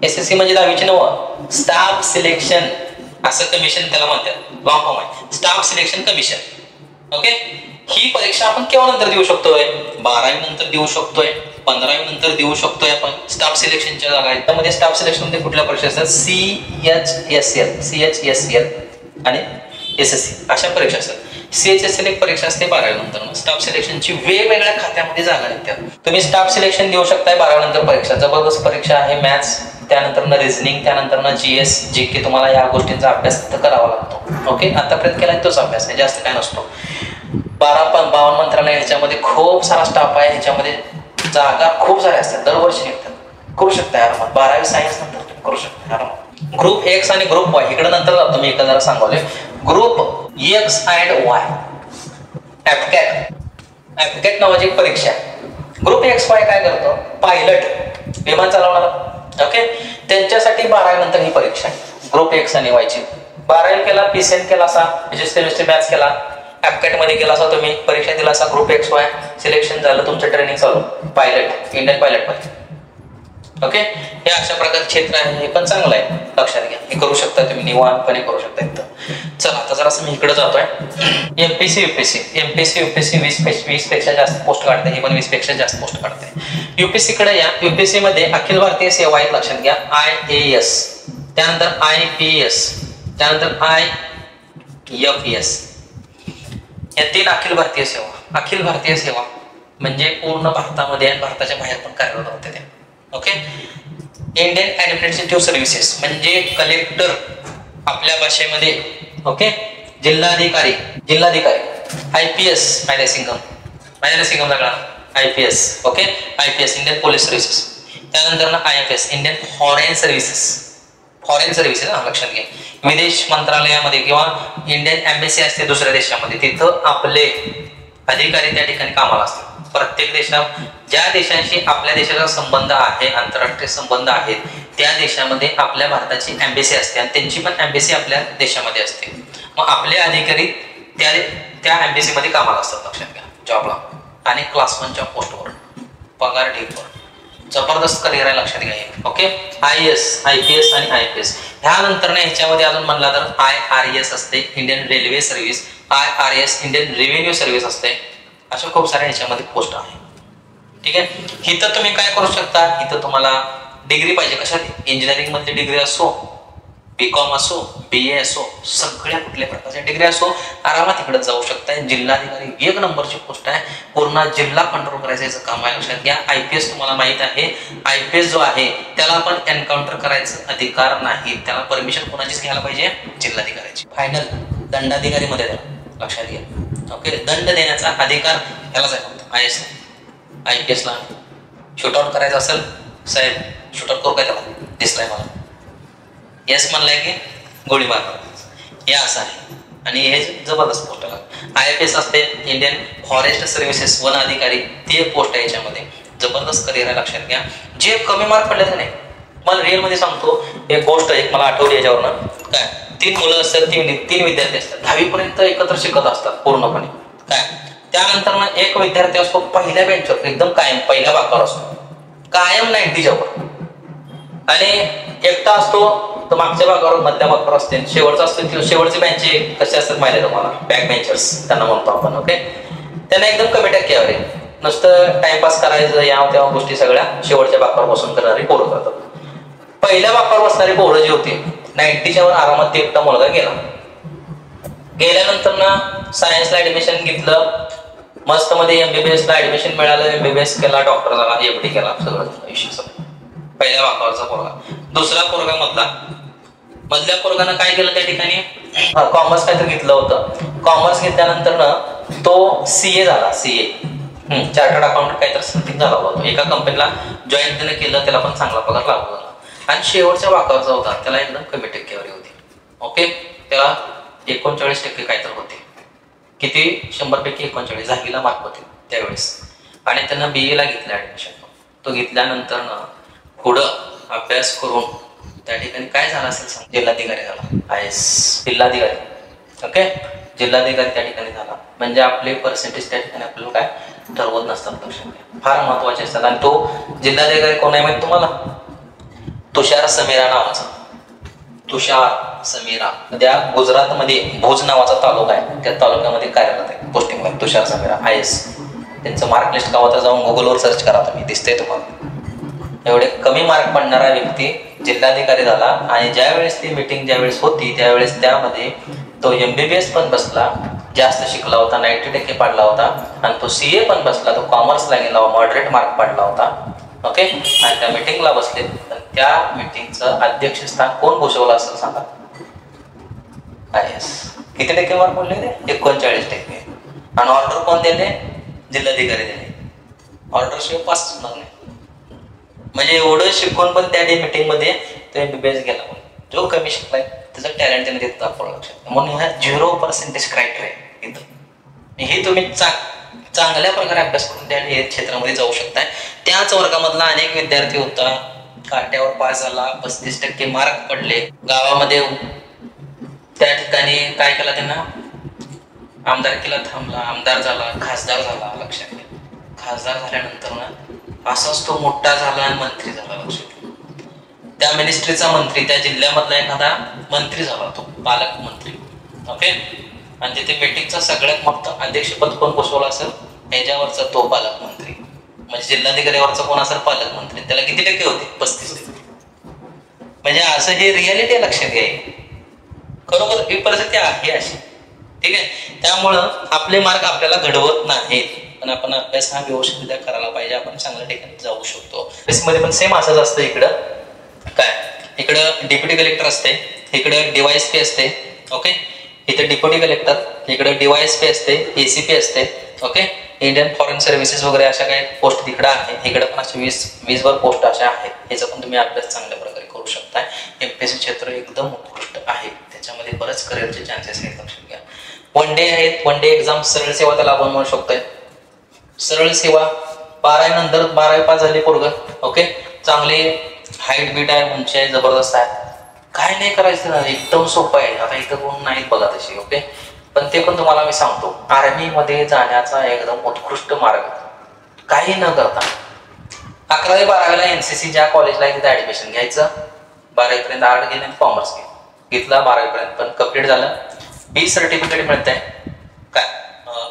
SSC म्हणजे 10वीची नव्ह, स्टाफ सिलेक्शन असं कमिशन त्याला म्हणतात. लॉंग फॉर्म आहे, स्टाफ सिलेक्शन कमिशन. ओके, ही परीक्षा आपण केव्हा नंतर देऊ शकतोय? 12वी नंतर देऊ शकतोय, 15वी नंतर देऊ शकतोय आपण. स्टाफ सिलेक्शनच्या जागा आहेत. त्यामध्ये स्टाफ सिलेक्शन मध्ये कुठल्या परीक्षा असतात? CHSL आणि SSC अशा परीक्षा असतात. CHSL एक परीक्षा असते 12वी नंतर. स्टाफ सिलेक्शनची वेगवेगळ्या खात्यामध्ये जागा निघतात. तुम्ही स्टाफ सिलेक्शन देऊ शकताय 12वी नंतर परीक्षा. जबरदस्त परीक्षा आहे. मॅथ्स, त्यानंतर रिझनिंग, त्यानंतर GS GK, तुम्हाला या गोष्टींचा अभ्यास करावा लागतो. ओके, आतापर्यंत केलाय तोच अभ्यास आहे, जास्त काय नसतो. 52 मंत्रालय, ह्याच्यामध्ये खूप सारा स्टाफ आहे. ह्याच्यामध्ये जागा खूप साऱ्या असतात, दरवर्षी निघतात. करू शकता आरामात. 12वी सायन्स नंतर करू शकता आरामात. ग्रुप X आणि ग्रुप Y इकडे नंतर जातो मी, एका जरा सांगवले. ग्रुप X अँड Y, ऍपकॅट नावाची एक परीक्षा. ग्रुप XY काय करतो? पायलट, विमान चालवणार. ओके, त्यांच्यासाठी 12वी नंतर ही परीक्षा आहे. ग्रुप X आणि Y ची. 12वी केला, PCM केला असा, फिजिक्स केमिस्ट्री मॅथ्स केला, ऍपकॅट मध्ये गेला असा, तुम्ही परीक्षा दिला असा, ग्रुप XY सिलेक्शन झालं, तुमचं ट्रेनिंग चालू, पायलट, इंडियन पायलट मध्ये. ओके, हे अशा प्रकारचे क्षेत्र आहे. हे पण चांगलं आहे, लक्षात घ्या. हे करू शकता तुम्ही, निवांतपणे करू शकता इथं. चला, आता जरा मी इकडे जातोय. MPSC UPSC 20 पेक्षा जास्त पोस्ट काढते. हे पण 20 पेक्षा जास्त पोस्ट काढते. UPSC कडे या. UPSC मध्ये अखिल भारतीय सेवा आहेत, लक्षात घ्या. IAS, त्यानंतर IPS, त्यानंतर IFS, या 3 अखिल भारतीय सेवा. अखिल भारतीय सेवा म्हणजे पूर्ण भारतामध्ये आणि भारताच्या बाहेर पण कार्यरत होते ते. ओके, इंडियन ऍडमिनिस्ट्रेटिव्ह सर्व्हिसेस म्हणजे कलेक्टर आपल्या भाषेमध्ये. ओके, जिल्हाधिकारी, IPS सिंगम सगळा IPS. Okay, IPS Indian police services. त्यानंतर IFS इंडियन फॉरेन सर्व्हिसेस लक्षात घ्या. विदेश मंत्रालयामध्ये किंवा इंडियन एम्बेसी असते दुसऱ्या देशामध्ये, तिथं आपले अधिकारी त्या ठिकाणी कामाला असतात. प्रत्येक देशात ज्या देशांशी आपल्या देशाचा संबंध आहे, आंतरराष्ट्रीय संबंध आहेत, त्या देशामध्ये आपल्या भारताची एम्बेसी असते आणि त्यांची पण एम्बेसी आपल्या देशामध्ये असते. मग आपले अधिकारी त्या एम्बेसी मध्ये कामाला असतात, लक्षात घ्या, जॉबला. आणि क्लास 1च्या पोस्टवर पगार ढेकवर. जबरदस्त करिअर आहे, लक्षात घ्या. ओके, IAS, IPS आणि IPS. ह्यानंतर ह्याच्यामध्ये अजून म्हणला तर IRS असते, Indian railway service. IRS Indian revenue service असते. अशा खूप साऱ्या ह्याच्यामध्ये पोस्ट आहे. ठीक आहे, इथं तुम्ही काय करू शकता? इथं तुम्हाला डिग्री पाहिजे, कशात? इंजिनिअरिंग मध्ये डिग्री असो, B.Com असो, BA असो, सगळ्या कुठल्या प्रकारच्या डिग्री असो आरामात इकडे जाऊ शकताय. जिल्हाधिकारी एक नंबरची पोस्ट आहे, पूर्ण जिल्हा कंट्रोल करायचं याचं काम आहे. लक्षात घ्या. IPS तुम्हाला माहित आहे, IPS जो आहे त्याला आपण एन्काउंटर करायचं अधिकार नाही, त्याला परमिशन कोणाचीच घ्यायला पाहिजे, जिल्हाधिकाऱ्याची. फायनल दंडाधिकारी मध्ये त्याला लक्षात घ्या. ओके, दंड देण्याचा अधिकार ह्यालाच आहे. IPS ला शूटआउट करायचं असेल, साहेब शूटआउट करू काय, त्याला दिसलाय मला, येस म्हणलाय की गोळी मारणार, हे असं आहे. आणि हे जबरदस्त पोस्ट आहे. IFS असते, इंडियन फॉरेस्ट सर्व्हिसेस, वन अधिकारी, ती एक पोस्ट आहे. याच्यामध्ये जबरदस्त करिअर आहे. लक्षात घ्या. जे कमी मार्क पडले का नाही, मला रिअल मध्ये सांगतो एक गोष्ट एक मला आठवली याच्यावरनं. काय 3 मुलं असतात, 3 विद्यार्थी असतात, 10वी पर्यंत एकत्र शिकत असतात पूर्णपणे. काय त्यानंतर ना एक विद्यार्थी असतो पहिल्या बेंचवर, एकदम कायम पहिल्या बाकावर असतो, कायम 90च्या वर, आणि एकटा असतो तो मागच्या भागावर, मधल्या भागावर असते, शेवटचा असतो. शेवटचे बेंच कसे असतात माहिती आहे तुम्हाला, बॅक बेंचर्स त्यांना म्हणतो आपण. ओके, त्यांना एकदम कमी टक्केवारी, नुसतं टाइमपास करायचं या त्या गोष्टी सगळ्या शेवटच्या भागावर बसून करणारी पोरं करतात. पहिल्या भागावर बसणारी पोरं जी होती 90च्या वर आरामात एकटा मुलगा गेला. गेल्यानंतर ना सायन्सला ऍडमिशन घेतलं, मस्त मध्ये MBBS ला ऍडमिशन मिळालं, MBBS केला, डॉक्टर झाला, MD केला, सगळं पहिल्या भागावरचा पोरगा. दुसरा पोरगा मधल्या पोरगानं काय केलं त्या ठिकाणी, कॉमर्स काहीतरी घेतलं होतं. कॉमर्स घेतल्यानंतर ना तो CA झाला, CA चार्टर्ड अकाउंटंट काहीतरी समथिंग झाला होता. एका कंपनीला जॉईन त्याने केलं, त्याला पण चांगला पगार लागला. आणि शेवटच्या भागावरचा होता, त्याला एकदम कमी टक्केवारी होती. ओके, त्याला 39% काहीतरी होते. किती, 100पैकी 39 10वीला मार्क होते त्यावेळेस. आणि त्यांना BA ला घेतलं ऍडमिशन. तो घेतल्यानंतर ना पुढं अभ्यास करून त्या ठिकाणी काय झालं असेल सांग, जिल्हाधिकारी झाला. IAS जिल्हाधिकारी. ओके, जिल्हाधिकारी त्या ठिकाणी झाला. म्हणजे आपले पर्सेंटेज त्या ठिकाणी आपल्याला काय ठरवत नसतात, लक्षात घ्या, फार महत्वाचे असतात. आणि तो जिल्हाधिकारी कोण आहे माहिती तुम्हाला, तुषार समेरा नावाचा. तुषार समेरा त्या गुजरातमध्ये भुज नावाचा तालुका आहे, त्या तालुक्यामध्ये कार्यरत आहे, पोस्टिंग आहे तुषार समेरा IAS. त्यांचं मार्क लिस्ट गावात जाऊन गुगलवर सर्च करा तुम्ही, दिसतंय तुम्हाला. एवढे कमी मार्क पडणारा व्यक्ती जिल्हाधिकारी झाला. आणि ज्यावेळेस ती मीटिंग ज्यावेळेस होती त्यावेळेस त्यामध्ये तो MBBS पण बसला, जास्त शिकला होता, 90% पाडला होता. आणि तो CA पण बसला, तो कॉमर्सला गेला, मॉडरेट मार्क पाडला होता. ओके, आणि त्या मीटिंगला बसले. त्या मीटिंगचं अध्यक्षस्थान कोण भूषवलं असेल सांगा, IAS. किती टक्के मार्क पडले ते, 39%. आणि ऑर्डर कोण दिले, जिल्हाधिकारी दिले. ऑर्डर शिवाय पास होणार नाही. म्हणजे एवढं शिकून पण त्या मीटिंग मध्ये तो MBBS गेला. जो कमी शिकलाय त्याचं टॅलेंट त्याने देत दाखवलं. लक्षात, म्हणून ह्या 0% क्रायटेरिया इथं. हे तुम्ही चांगल्या प्रकारे अभ्यास करून त्या क्षेत्रामध्ये जाऊ शकताय. त्याच वर्गामधला अनेक विद्यार्थी होता, काट्यावर पास झाला, 35% मार्क पडले. गावामध्ये त्या ठिकाणी काय केलं त्यांना, आमदारकीला थांबला, आमदार झाला, खासदार झाला. लक्षात घ्या, खासदार झाल्यानंतर ना असाच तो मोठा झाला आणि मंत्री झाला. लक्षात घ्या, त्या मिनिस्ट्रीचा मंत्री, त्या जिल्ह्यामधला एखादा मंत्री झाला, तो पालकमंत्री. ओके, आणि तिथे मीटिंगचा सगळ्यात मोठं अध्यक्षपद कोण बसवलं असेल, याच्यावरचा तो पालकमंत्री. म्हणजे जिल्हाधिकाऱ्यावरचा कोण असेल, पालकमंत्री. त्याला किती टक्के होते, 35%. म्हणजे असं हे रियालिटी लक्षात घ्या, खरोखर ही परिस्थिती आहे अशी. ठीक आहे, त्यामुळं आपले मार्क आपल्याला घडवत नाहीत, पण आपण अभ्यास हा व्यवस्थितरित्या करायला पाहिजे. आपण चांगल्या ठिकाणी जाऊ शकतो. मध्ये पण सेम असंच असतं. इकडं काय, इकडं डेप्युटी कलेक्टर असते, इकडं DYSP असते. ओके, इथे डेप्युटी कलेक्टर, इकडे DYSP असते, ACP असते. ओके, इंडियन फॉरेन सर्व्हिसेस वगैरे अशा काही पोस्ट तिकडे आहे. इकडे पण अशा 20 वर पोस्ट अशा आहेत. ह्याचा पण तुम्ही अभ्यास चांगल्या प्रकारे करू शकताय. MPSC क्षेत्र एकदम उत्कृष्ट आहे, त्याच्यामध्ये बरेच करिअरचे चान्सेस आहेत. लक्षात घ्या, 1 डे आहेत, 1 डे एक्झाम. सरळ सेवा त्याला आपण म्हणू शकतोय. सरळ सेवा 12 नंतर 12वी पास झाले पोरग. ओके, चांगली हाईट बीट आहे, उंची आहे, जबरदस्त आहे. काय नाही करायचं ना, एकदम सोपं आहे. आता इथं कोण नाहीत बघा तशी. ओके, पण ते पण तुम्हाला मी सांगतो, आर्मी मध्ये जाण्याचा एकदम उत्कृष्ट मार्ग, काही न करता 11वी 12वीला NCC ज्या कॉलेजला आहे तिथे ऍडमिशन घ्यायचं. 12वी पर्यंत आर्ट गेले, कॉमर्स घेतला, 12वी पर्यंत पण कम्प्लीट झालं. B सर्टिफिकेट मिळतंय काय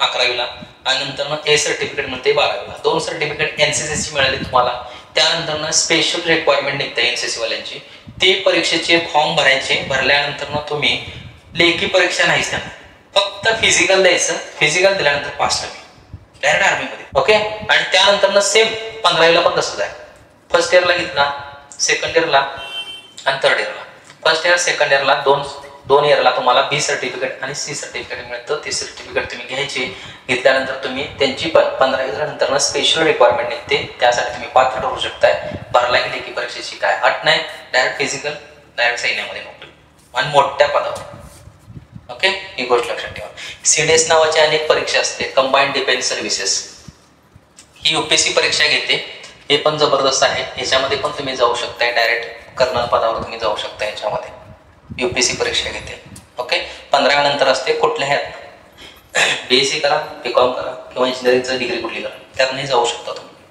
11वीला, आणि नंतर मग A सर्टिफिकेट मिळते 12वीला. 2 सर्टिफिकेट NCC ची मिळाली तुम्हाला. त्यानंतर स्पेशल रिक्वायरमेंट निघते एनसीसी वाल्यांची, ते परीक्षेचे फॉर्म भरायचे. भरल्यानंतर तुम्ही लेखी परीक्षा नाहीच त्यांना, फक्त फिजिकल द्यायचं. फिजिकल दिल्यानंतर पास तुम्ही डायरेक्ट आर्मीमध्ये. ओके. आणि त्यानंतर सेम 15वीला पण तसंच आहे. फर्स्ट इयरला घेतला, सेकंड इयरला आणि थर्ड इयरला. फर्स्ट इयर सेकंड इयरला दोन इयरला तुम्हाला बी सर्टिफिकेट आणि सी सर्टिफिकेट मिळतं. ते सर्टिफिकेट तुम्ही घ्यायचे. घेतल्यानंतर तुम्ही त्यांची पण 15 नंतर स्पेशल रिक्वायरमेंट निघते, त्यासाठी तुम्ही पात्र ठरू शकताय. भरला की लेखी परीक्षेची काय अट नाही, डायरेक्ट फिजिकल, डायरेक्ट सैन्यामध्ये नोकरी आणि मोठ्या पदावर. ओके, ही गोष्ट लक्षात ठेवा. सीडीएस नावाची अनेक परीक्षा असते, कंबाईंड डिफेन्स सर्व्हिसेस. ही यूपीएससी परीक्षा घेते, हे पण जबरदस्त आहे. ह्याच्यामध्ये पण तुम्ही जाऊ शकताय, डायरेक्ट कर्नल पदावर तुम्ही जाऊ शकता. ह्याच्यामध्ये यूपीएससी परीक्षा घेते. ओके. 15 नंतर असते. कुठल्याही बीएससी करा, बीकॉम करा किंवा इंजिनिअरिंगचं डिग्री कुठली करा, त्यातही जाऊ शकता तुम्ही.